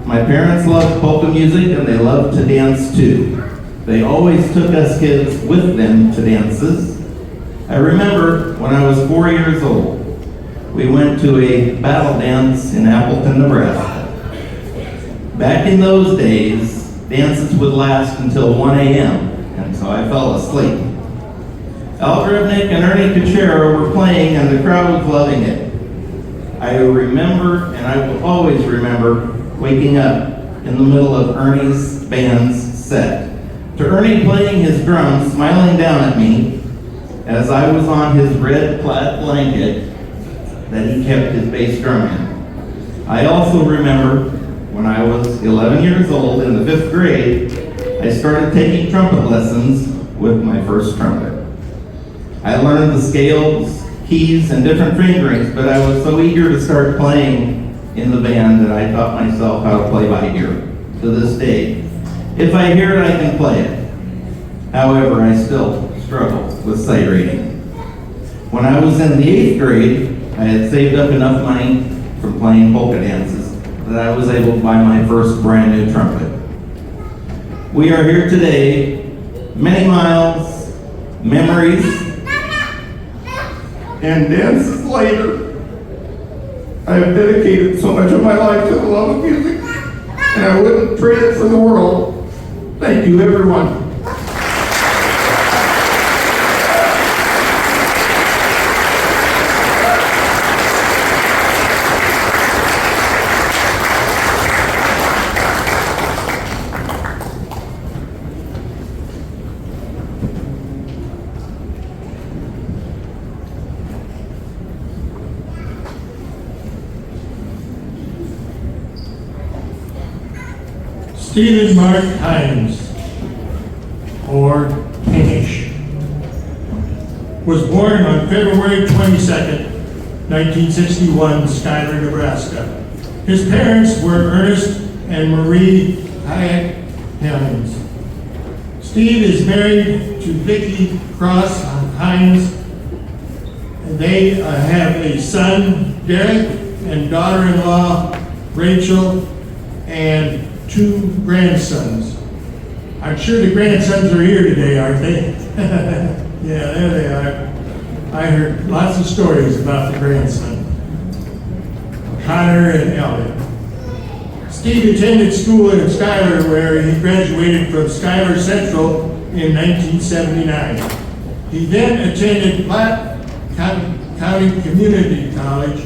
My parents loved polka music and they loved to dance too. They always took us kids with them to dances. I remember when I was 4 years old, we went to a battle dance in Appleton, Nebraska. Back in those days, dances would last until 1 a.m. and so I fell asleep. Al Grebnick and Ernie Kuchera were playing and the crowd was loving it. I remember, and I will always remember, waking up in the middle of Ernie's band's set, to Ernie playing his drums, smiling down at me as I was on his red plaid blanket that he kept his bass drum in. I also remember when I was 11 years old in the 5th grade, I started taking trumpet lessons with my first trumpet. I learned the scales, keys, and different fingerings, but I was so eager to start playing in the band that I taught myself how to play by ear. To this day, if I hear it, I can play it. However, I still struggle with sight reading. When I was in the 8th grade, I had saved up enough money from playing polka dances that I was able to buy my first brand new trumpet. We are here today, many miles, memories, and dances later. I have dedicated so much of my life to the love of music, and I wouldn't trade it for the world. Thank you, everyone. Stephen Mark Hines, or Hines, was born on February 22nd, 1961, Schuyler, Nebraska. His parents were Ernest and Marie Hines. Steve is married to Vicki Cross Hines, and they have a son, Derek, and daughter-in-law, Rachel, and 2 grandsons. I'm sure the grandsons are here today, aren't they? Yeah, there they are. I heard lots of stories about the grandson, Connor and Elliot. Steve attended school in Schuyler, where he graduated from Schuyler Central in 1979. He then attended Platte County Community College,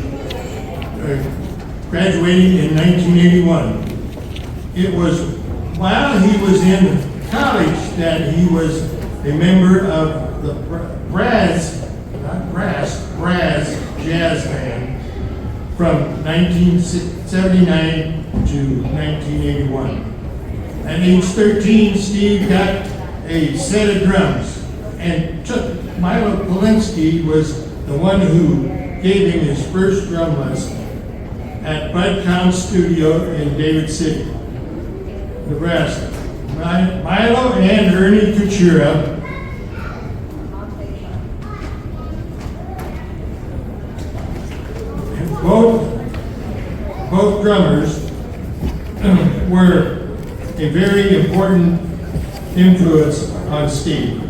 graduating in 1981. It was while he was in college that he was a member of the brass jazz band from 1979 to 1981. At age 13, Steve got a set of drums, and Milo Polinsky was the one who gave him his first drum lesson at Bud Count's studio in David City, Nebraska. Milo and Ernie Kuchera both drummers were a very important influence on Steve.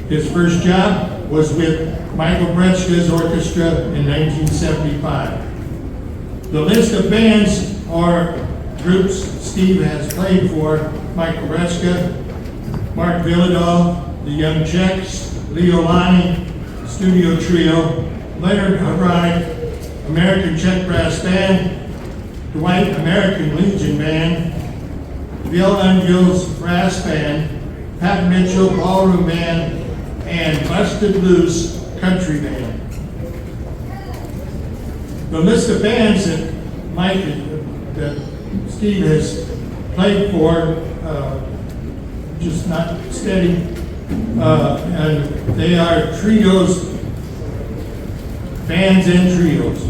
His first job was with Michael Bretzka's orchestra in 1975. The list of bands or groups Steve has played for: Michael Bretzka, Mark Villadol, the Young Czechs, Leo Lani, Studio Trio, Leonard Hubbard, American Czech Brass Band, Dwight American Legion Band, Bill Ungill's Brass Band, Pat Mitchell Ballroom Band, and Busted Loose Country Band. The list of bands that Steve has played for, just not steady, and they are trios, bands and trios.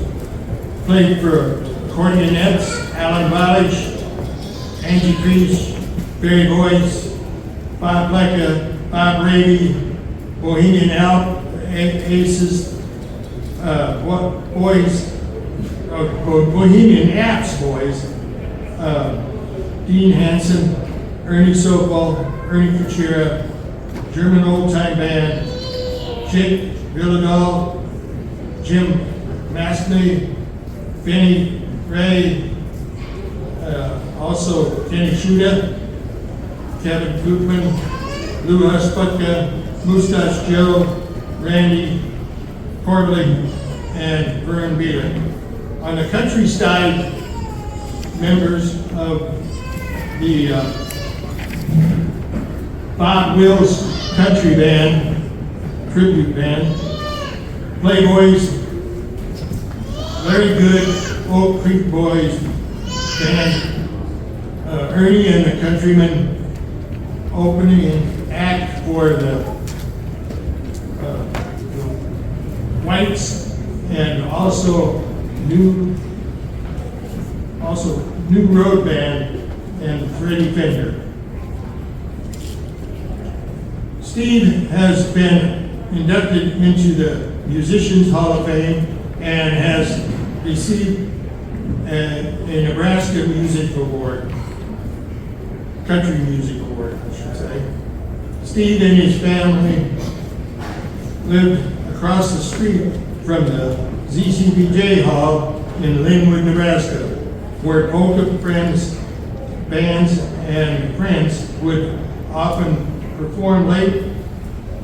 Played for accordionettes, Alan Ballage, Angie Creech, Barry Boyce, Bob Blecha, Bob Brady, Bohemian Alp, Aces, Bohemian Apps Boys, Dean Hansen, Ernie Sokol, Ernie Kuchera, German Old Time Band, Jake Villadol, Jim Masney, Benny Ray, also Jenny Shuda, Kevin Koopman, Lou Husputka, Mustache Joe, Randy Corley, and Vern Beeler. On the country side, members of the Bob Wills Country Band, tribute band, Playboys, Larry Good, Oak Creek Boys Band, Ernie and the Countrymen opening act for the Whites, and also New Road Band and Freddie Fender. Steve has been inducted into the Musicians Hall of Fame and has received a Nebraska Music Award, Country Music Award, I should say. Steve and his family lived across the street from the ZCBJ Hall in Linwood, Nebraska, where polka bands and friends would often perform late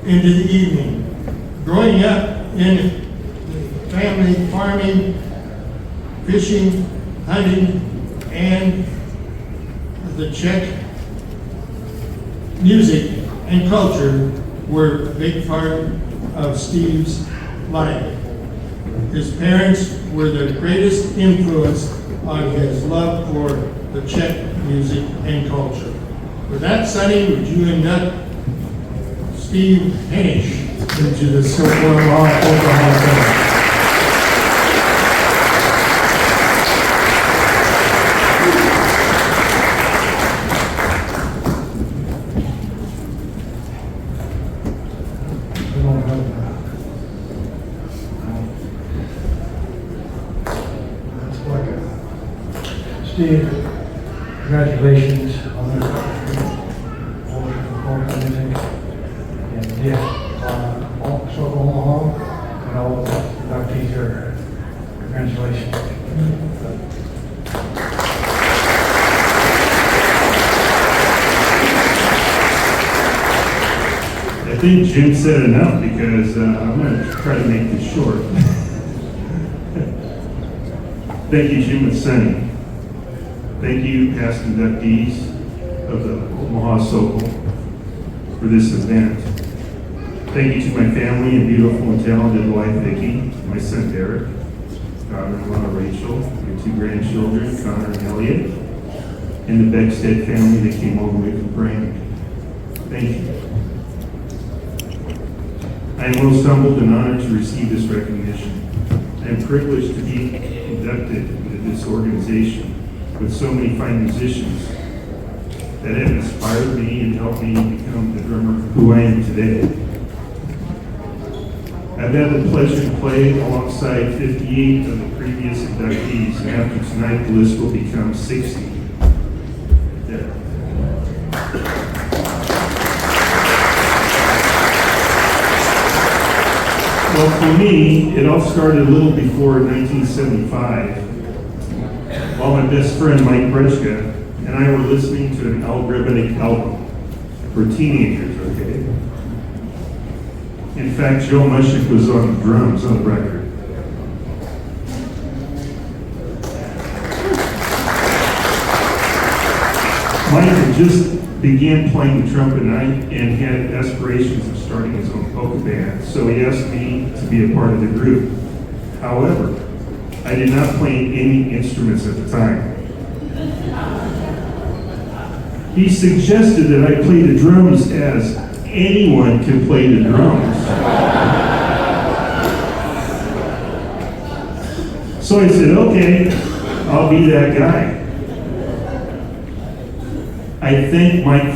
into the evening. Growing up in family farming, fishing, hunting, and the Czech music and culture were a big part of Steve's life. His parents were the greatest influence on his love for the Czech music and culture. With that, Sonny, would you induct Steve Hines Into the Silver Omaha Polka Hall of Fame. We don't have that's Blecha. Steve, congratulations on the polka music. And yeah, also Omaha and all the inductees here. Congratulations. I think Jim said enough because I'm going to try to make this short. Thank you, Jim and Sonny. Thank you, past inductees of the Omaha Sokol, for this event. Thank you to my family and beautiful and talented wife, Vicki, my son, Derek, daughter-in-law, Rachel, my 2 grandchildren, Connor and Elliot, and the Beckstead family that came all the way from Brandon. Thank you. I am most humbled and honored to receive this recognition. I am privileged to be inducted into this organization with so many fine musicians that have inspired me and helped me become the drummer who I am today. I've had the pleasure to play alongside 58 of the previous inductees, and after tonight the list will become 60. There. Well, for me, it all started a little before 1975, while my best friend Mike Blecha and I were listening to an Al Grebenik album for teenagers, okay? In fact, Joe Masek was on the drums on the record. Mike had just began playing the trumpet and had aspirations of starting his own polka band, so he asked me to be a part of the group. However, I did not play any instruments at the time. He suggested that I play the drums as anyone can play the drums. So I said, okay, I'll be that guy. I thank Mike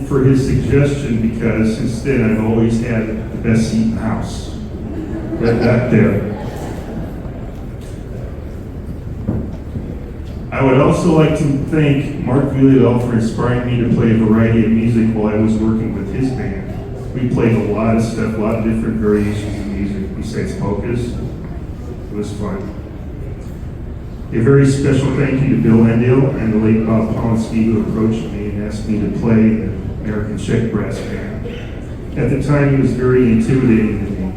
for his suggestion because since then I've always had the best seat in the house. Right back there. I would also like to thank Mark Villadel for inspiring me to play a variety of music while I was working with his band. We played a lot of stuff, a lot of different variations of music besides polkas. It was fun. A very special thank you to Bill Endale and the late Bob Polinsky who approached me and asked me to play the American Czech Brass Band. At the time, it was very intimidating to me,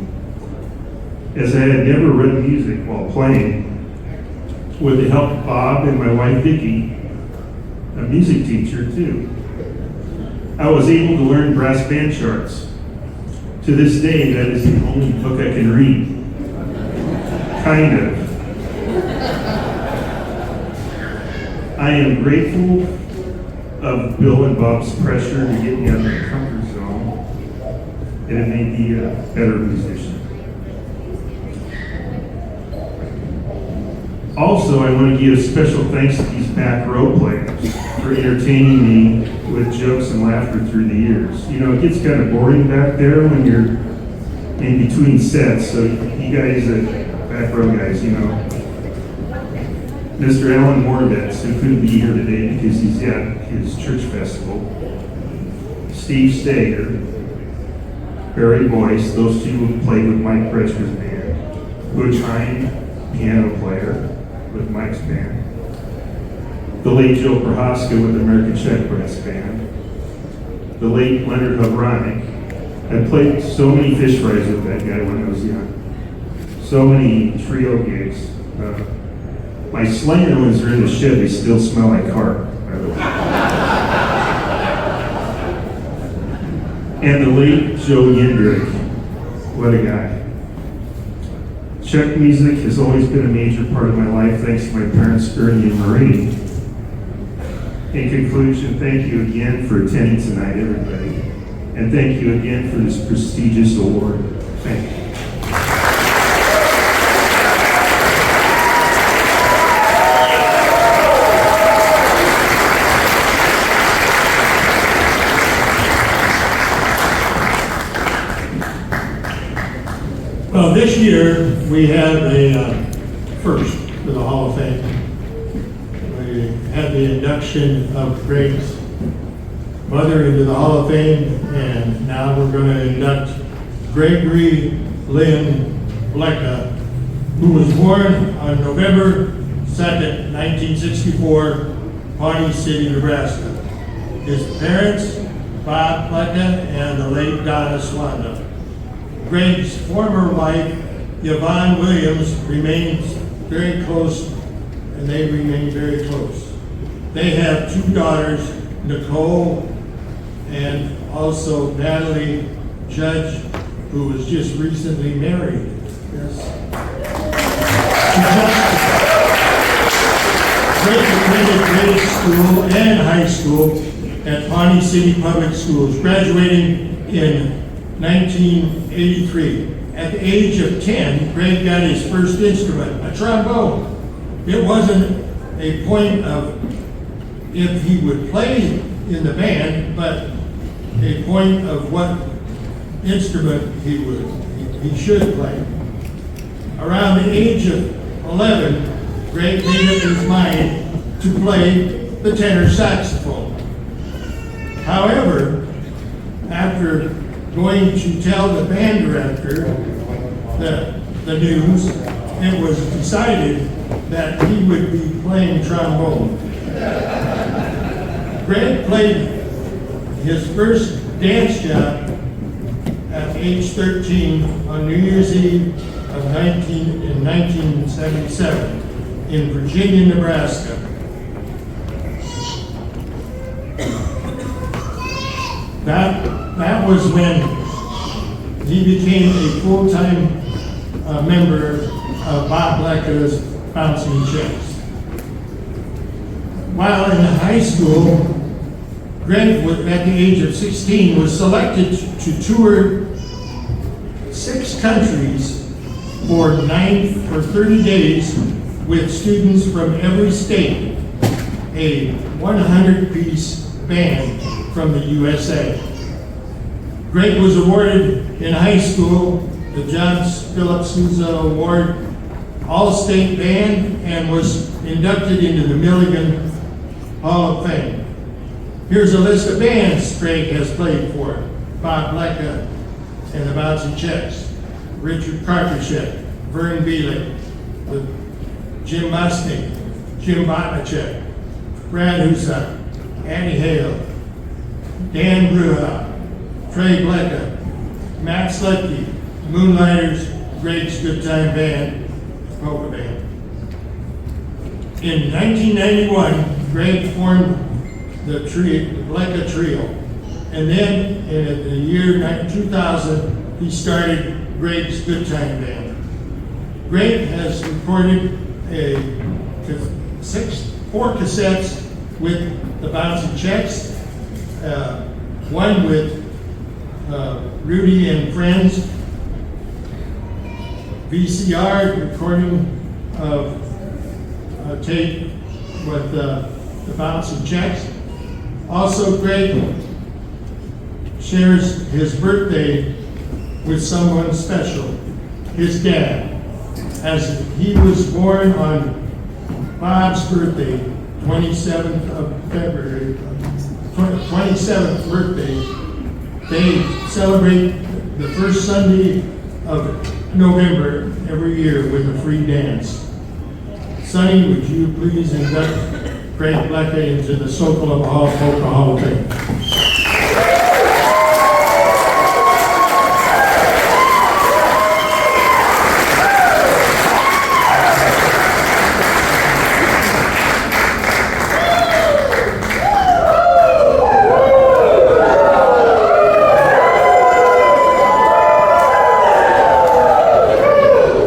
as I had never read music while playing. With the help of Bob and my wife Vicki, a music teacher too, I was able to learn brass band charts. To this day, that is the only book I can read. Kind of. I am grateful of Bill and Bob's pressure to get me out of my comfort zone, and it made me a better musician. Also, I want to give special thanks to these back row players for entertaining me with jokes and laughter through the years. You know, it gets kind of boring back there when you're in between sets, so you guys, back row guys, you know. Mr. Alan Moravitz, who couldn't be here today because he's at his church festival. Steve Stager, Barry Boyce, those two who played with Mike Bretzker's band. Butch Hines, piano player with Mike's band. The late Joe Prohaska with the American Czech Brass Band. The late Leonard Havronic. I played so many fish fries with that guy when I was young. So many trio gigs. My Slinger ones are in the shed, they still smell like carp, by the way. And the late Joe Yendrick. What a guy. Czech music has always been a major part of my life, thanks to my parents, Ernie and Marie. In conclusion, thank you again for attending tonight, everybody. And thank you again for this prestigious award. Thank you. Well, this year, we have a first for the Hall of Fame. We had the induction of Greg's mother into the Hall of Fame, and now we're going to induct Gregory Lynn Blecha, who was born on November 2nd, 1964, Pawnee City, Nebraska. His parents, Bob Blecha and the late Donna Svanda. Greg's former wife, Yvonne Williams, remains very close, and they remain very close. They have two daughters, Nicole and also Natalie Judge, who was just recently married. Yes. Greg attended grade school and high school at Pawnee City Public Schools, graduating in 1983. At the age of 10, Greg got his first instrument, a trombone. It wasn't a point of if he would play in the band, but a point of what instrument he should play. Around the age of 11, Greg made up his mind to play the tenor saxophone. However, after going to tell the band director the news, it was decided that he would be playing trombone. Greg played his first dance job at age 13 on New Year's Eve of 1977 in Virginia, Nebraska. That was when he became a full-time member of Bob Blecha's Bouncing Chicks. While in high school, Greg, at the age of 16, was selected to tour 6 countries for 30 days with students from every state, a 100-piece band from the USA. Greg was awarded in high school the John Philip Sousa Award All-State Band and was inducted into the Milligan Hall of Fame. Here's a list of bands Greg has played for: Bob Blecha and the Bouncing Chicks, Richard Karkashek, Vern Bielek, Jim Musney, Jim Botnicek, Brad Husak, Annie Hale, Dan Bruha, Trey Blecha, Max Lepke, Moonlighters, Greg's Good Time Band, polka band. In 1991, Greg formed the Blecha Trio, and then in the year 2000, he started Greg's Good Time Band. Greg has recorded 4 cassettes with the Bouncing Chicks, one with Rudy and Friends, VCR recording of a tape with the Bouncing Chicks. Also, Greg shares his birthday with someone special, his dad, as he was born on Bob's birthday, 27th of February, 27th birthday. They celebrate the first Sunday of November every year with a free dance. Sonny, would you please induct Craig Blecha into the Sokol Omaha Polka Hall of Fame?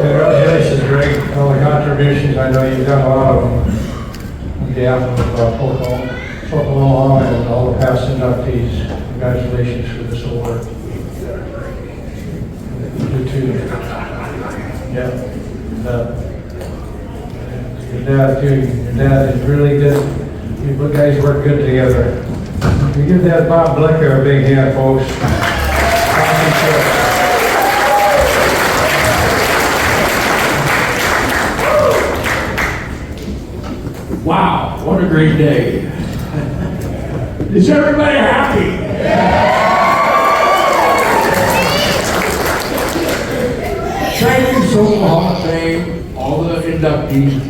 Congratulations, Greg, on all the contributions. I know you've done a lot of them on behalf of Polka Omaha and all the past inductees. Congratulations for this award. You do too. Yeah. Your dad too. Your dad is really good. You guys work good together. We give that Bob Blecha a big hand, folks. Wow, what a great day. Is everybody happy? Thank you so much, Hall of Fame, all the inductees.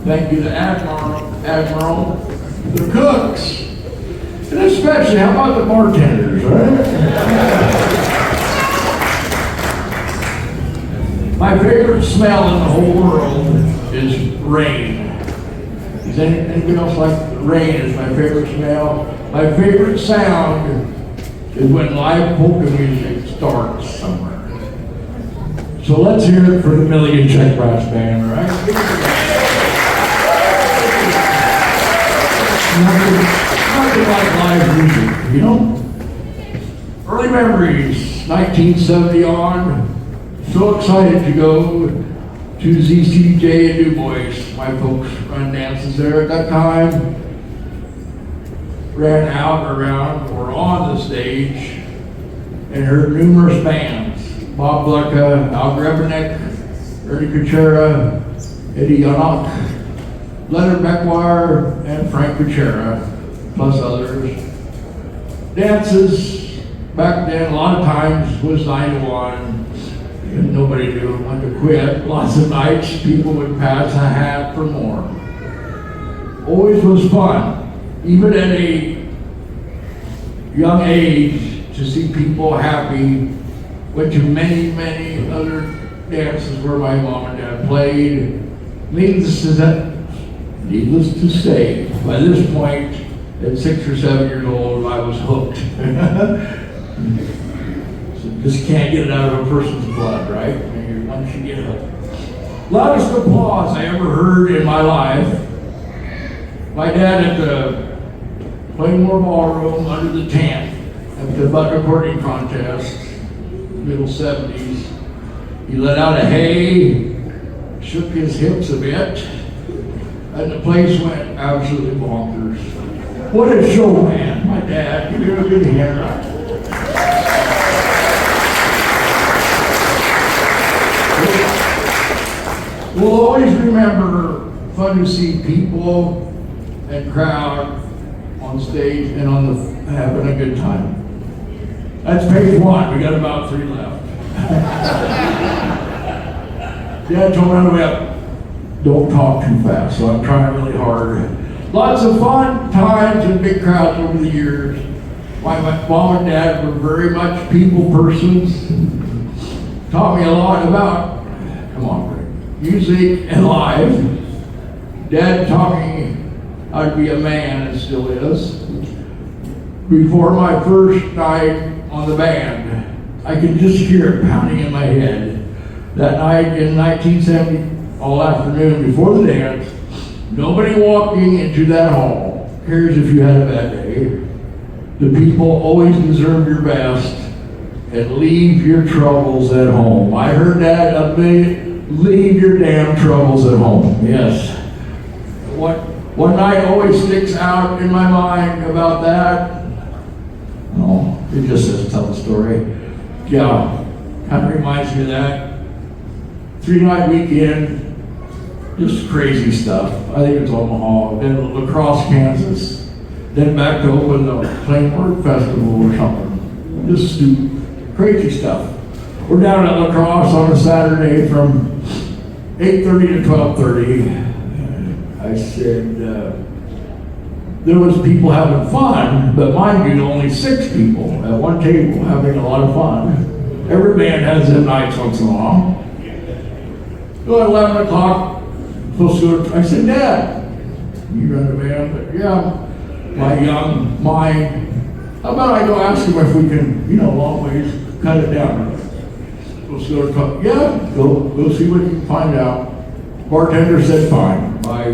Thank you to Admiral, the cooks, and especially, how about the bartenders, right? My favorite smell in the whole world is rain. Does anybody else like rain? Is my favorite smell. My favorite sound is when live polka music starts somewhere. So let's hear it for the Million Check Brass Band, right? Nothing like live music, you know? Early memories, 1970 on. So excited to go to ZCJ and Du Bois. My folks run dances there at that time. Ran out, around, or on the stage and heard numerous bands. Bob Blecha, Al Grebenek, Ernie Kuchera, Eddie Yanok, Leonard Beckwire, and Frank Kuchera, plus others. Dances back then, a lot of times, was 9 to 1. And nobody knew when to quit. Lots of nights, people would pass a hat for more. Always was fun, even at a young age, to see people happy. Went to many, many other dances where my mom and dad played. Needless to say, by this point, at 6 or 7 years old, I was hooked. Just can't get it out of a person's blood, right? I mean, once you get hooked. Loudest applause I ever heard in my life. My dad at the Playmore Ballroom under the tent at the butt recording contest, middle 70s. He let out a hey, shook his hips a bit, and the place went absolutely bonkers. What a show, man. My dad, give him a good hand. We'll always remember fun to see people and crowd on stage and having a good time. That's page 1. We got about 3 left. Dad told me on the way up, don't talk too fast, so I'm trying really hard. Lots of fun times and big crowds over the years. My mom and dad were very much people persons. Taught me a lot about, come on, Rick, music and life. Dad taught me how to be a man, and still is. Before my first night on the band, I could just hear it pounding in my head. That night in 1970, all afternoon before the dance, nobody walking into that hall cares if you had a bad day. The people always deserve your best, and leave your troubles at home. I heard that a million, leave your damn troubles at home. Yes. One night always sticks out in my mind about that. Oh, it just says tell the story. Yeah, kind of reminds me of that. 3-night weekend, just crazy stuff. I think it's Omaha, then La Crosse, Kansas, then back to open the Plain Work Festival or something. Just crazy stuff. We're down at La Crosse on a Saturday from 8:30 to 12:30. I said, there was people having fun, but mind you, only 6 people at one table having a lot of fun. Every band has them nights once in a while. So at 11 o'clock, supposed to go, I said, Dad, you run the band? But yeah, my young mind, how about I go ask him if we can, long ways, cut it down. Supposed to go to talk, yeah, go see what you can find out. Bartender said fine. By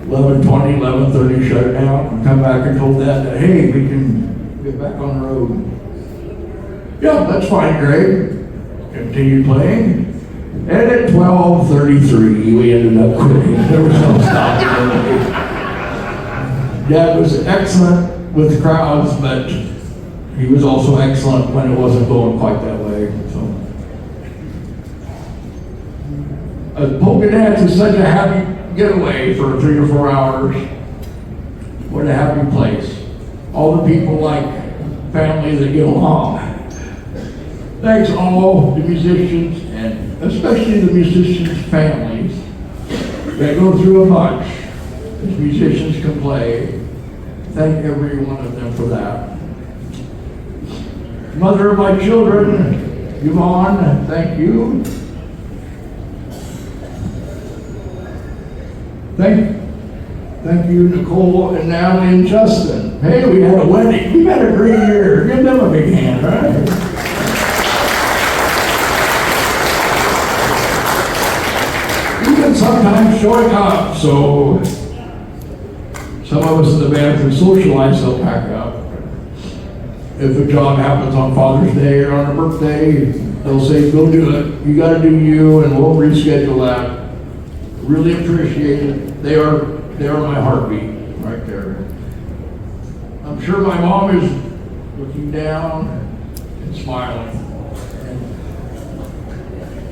11:20, 11:30, shut it down, and come back and told Dad that, hey, we can get back on the road. Yeah, that's fine, Greg. Continued playing. And at 12:33, we ended up quitting. There was no stopping. Dad was excellent with crowds, but he was also excellent when it wasn't going quite that way. So, a polka dance is such a happy getaway for 3 or 4 hours. What a happy place. All the people like family that get along. Thanks all the musicians, and especially the musicians' families that go through a bunch as musicians can play. Thank every one of them for that. Mother of my children, Yvonne, thank you. Thank you, Nicole and Natalie and Justin. Hey, we had a wedding. We've had a great year. Give them a big hand, right? You can sometimes short up, so some of us in the band can socialize, they'll pack up. If a job happens on Father's Day or on a birthday, they'll say, go do it. You gotta do you, and we'll reschedule that. Really appreciate it. They are my heartbeat right there. I'm sure my mom is looking down and smiling. And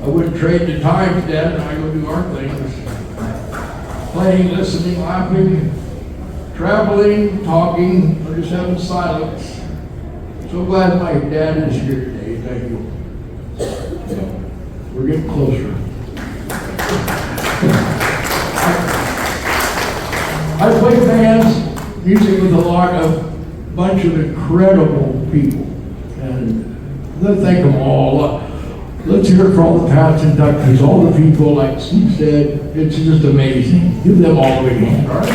I wouldn't trade the time, Dad, and I go do our things. Playing, listening, laughing, traveling, talking, or just having silence. So glad my dad is here today. Thank you. We're getting closer. I play bands, music with a bunch of incredible people, and let's thank them all. Let's hear it for all the past inductees, all the people, like Steve said, it's just amazing. Give them all a big hand, all right?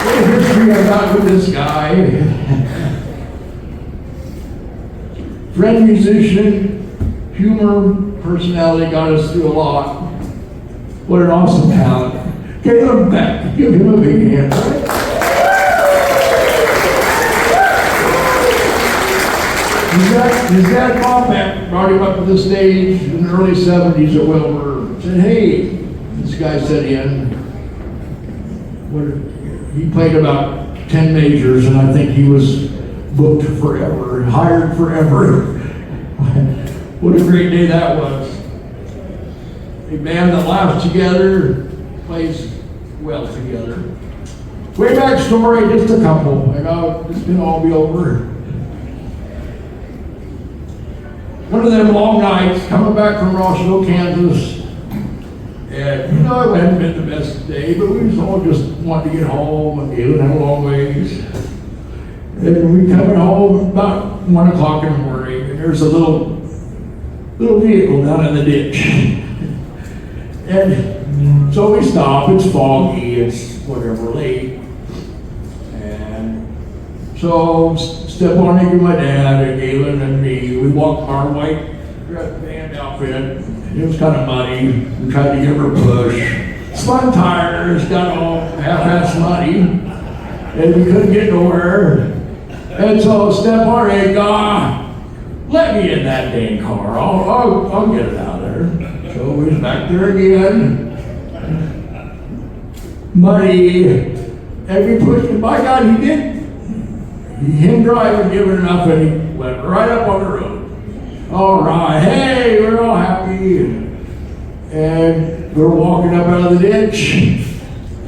What a history I got with this guy. Friend musician, humor, personality got us through a lot. What an awesome talent. Caleb Beck, give him a big hand. His dad, Bob Beck, brought him up to the stage in the early 70s at Wilbur. Said, hey, this guy set in. He played about 10 majors, and I think he was booked forever, hired forever. What a great day that was. A band that laughs together, plays well together. Way back story, just a couple. I know this can all be over. One of them long nights, coming back from Rossville, Kansas, and it hadn't been the best day, but we all just wanted to get home, and Galen had a long ways. And we coming home about 1 o'clock in the morning, and there's a little vehicle down in the ditch. And so we stop, it's foggy, it's whatever, late. And so step on into my dad and Galen and me, we walked our white band outfit. It was kind of muddy, we tried to give her a push. Spun tires, got all half-ass muddy, and we couldn't get nowhere. And so step on, hey, God, let me in that dang car, I'll get it out of there. So we was back there again, muddy, and we pushed him. By God, he did. Him driving, giving enough, and he went right up on the road. All right, hey, we're all happy, and we're walking up out of the ditch.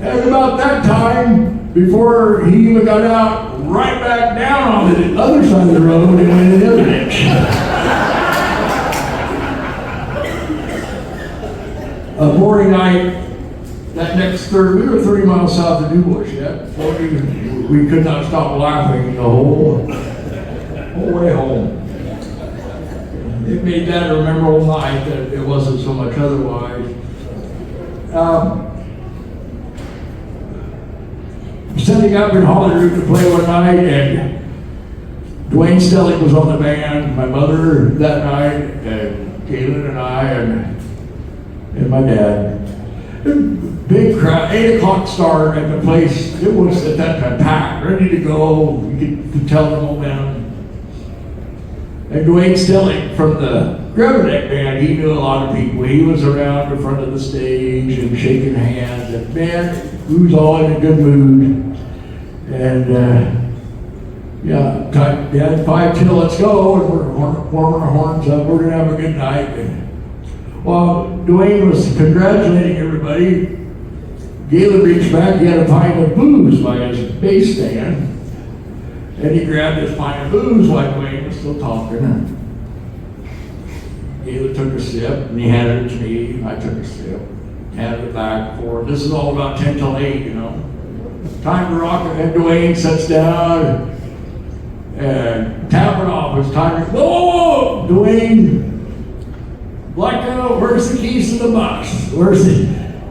And about that time, before he even got out, right back down on the other side of the road and went in the other ditch. A morning night, that next we were 30 miles south of New Bush yet. We could not stop laughing the whole way home. It made that a memorable night that it wasn't so much otherwise. Setting up in Holyrood to play one night, and Dwayne Stellick was on the band, my mother that night, and Galen and I, and my dad. Big crowd, 8 o'clock start at the place. It was at that time packed, ready to go. You could tell the momentum. And Dwayne Stellick from the Gravanek band, he knew a lot of people. He was around in front of the stage and shaking hands. And man, we was all in a good mood. And yeah, 5 till, let's go. And we're warming our horns up. We're gonna have a good night. And while Dwayne was congratulating everybody, Galen reached back. He had a pint of booze by his bass stand. And he grabbed his pint of booze while Dwayne was still talking. Galen took a sip and he handed it to me. I took a sip, handed it back for him. This is all about 10 till 8, you know. Time to rock it. And Dwayne sits down and tapping off. It's time to, whoa, Dwayne, Blecha, where's the keys to the bus? Where's the,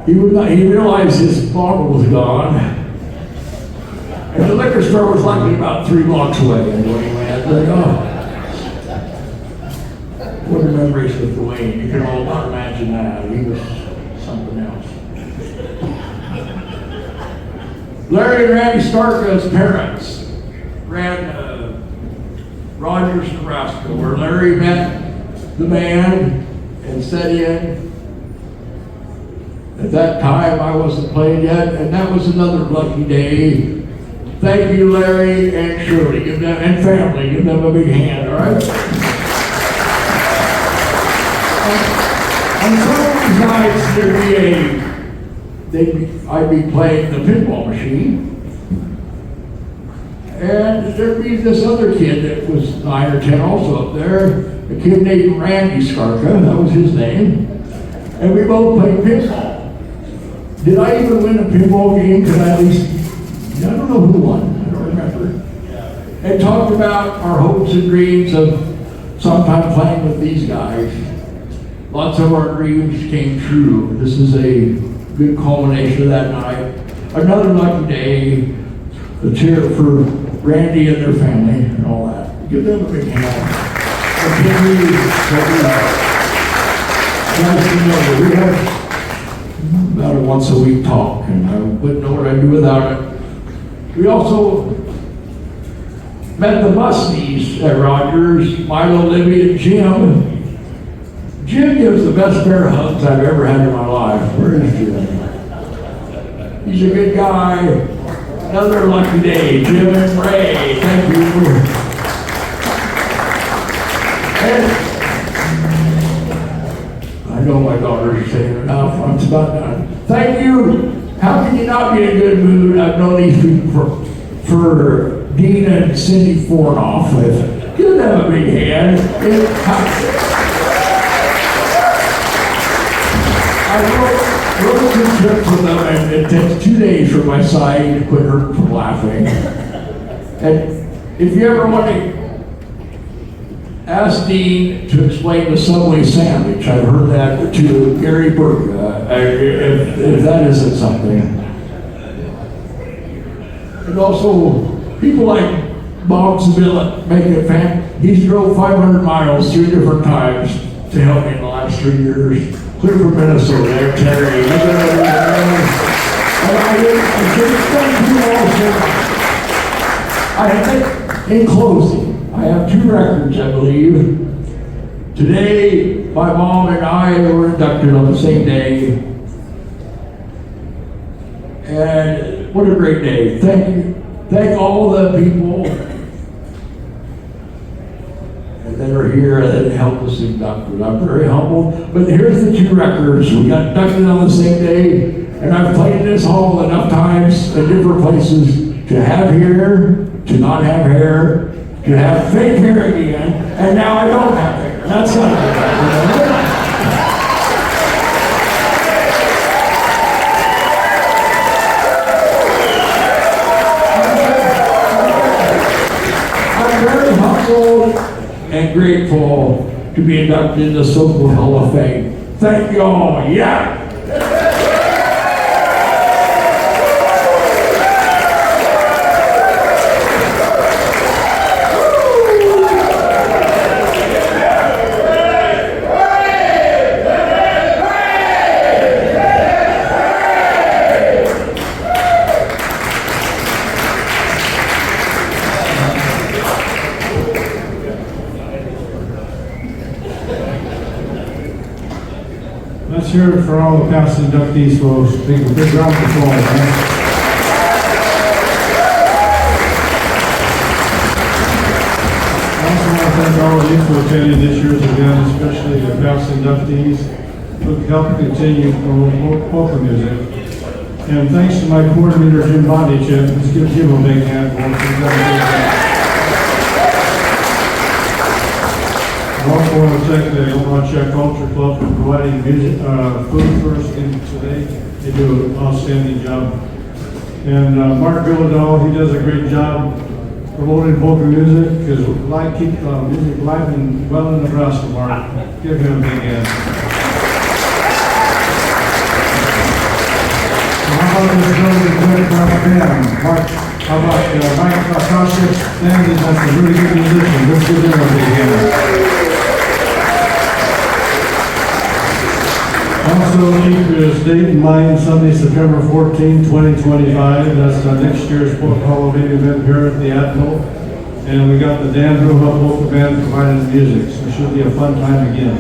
he realized his bottle was gone. And the liquor store was likely about 3 blocks away. And Dwayne went, oh. What are memories with Dwayne? You can all not imagine that. He was something else. Larry and Randy Skarka's parents ran Rogers, Nebraska, where Larry met the band and set in. At that time, I wasn't playing yet, and that was another lucky day. Thank you, Larry and Shirley, give them, and family, give them a big hand, all right? On some of these nights, I'd be playing the pinball machine, and there'd be this other kid that was 9 or 10 also up there, a kid named Randy Skarka, that was his name, and we both played pinball. Did I even win a pinball game? Could I at least, I don't know who won, I don't remember. And talked about our hopes and dreams of sometime playing with these guys. Lots of our dreams came true. This is a good culmination of that night. Another lucky day. A cheer for Randy and their family and all that. Give them a big hand. We have about a once a week talk, and I wouldn't know what I'd do without it. We also met the Musnies at Rogers, Milo, Libby, and Jim. Jim gives the best pair of hugs I've ever had in my life. Where is Jim? He's a good guy. Another lucky day. Jim and Ray, thank you. And I know my daughters are saying enough. I'm about done. Thank you. How can you not be in a good mood? I've known these people for Dean and Cindy Fornoff. Give them a big hand. I wrote 2 trips with them, and it takes 2 days for my side to quit hurting from laughing. And if you ever want to ask Dean to explain the Subway sandwich, I've heard that to Gary Burke, if that isn't something. And also, people like Bob Zabilla make it fan. He's drove 500 miles 3 different times to help me in the last 3 years. Clear from Minnesota, there, Terry. And I think, in closing, I have 2 records, I believe. Today, my mom and I were inducted on the same day. And what a great day. Thank you. Thank all the people that are here that helped us induct. I'm very humbled. But here's the 2 records. We got inducted on the same day. And I've played this hall enough times at different places to have hair, to not have hair, to have fake hair again, and now I don't have hair. That's not good. I'm very humbled and grateful to be inducted in the Soulful Hall of Fame. Thank you all. Yeah. Let's hear it for all the past inductees, folks. Big round of applause, man. I also want to thank all of you for attending this year's event, especially the past inductees who helped continue polka music. And thanks to my coordinator, Jim Bondichet. Let's give Jim a big hand. He's done a great job. I also want to thank the Omaha Czech Culture Club for providing music, food for us today. They do an outstanding job. And Mark Villadall, he does a great job promoting polka music, because like keep music alive and well in Nebraska, Mark. Give him a big hand. So how about this building good from band? Mark, how about Mike Kostic? Sandy, that's a really good musician. Let's give him a big hand. Also, keep your date in mind, Sunday, September 14, 2025. That's next year's Polka Hall of Fame event here at the Admiral. And we got the Dan Ruha Polka Band providing the music, so it should be a fun time again.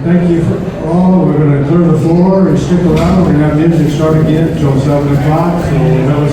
Thank you for all. We're going to clear the floor and stick around. We're going to have music start again until 7 o'clock, so have a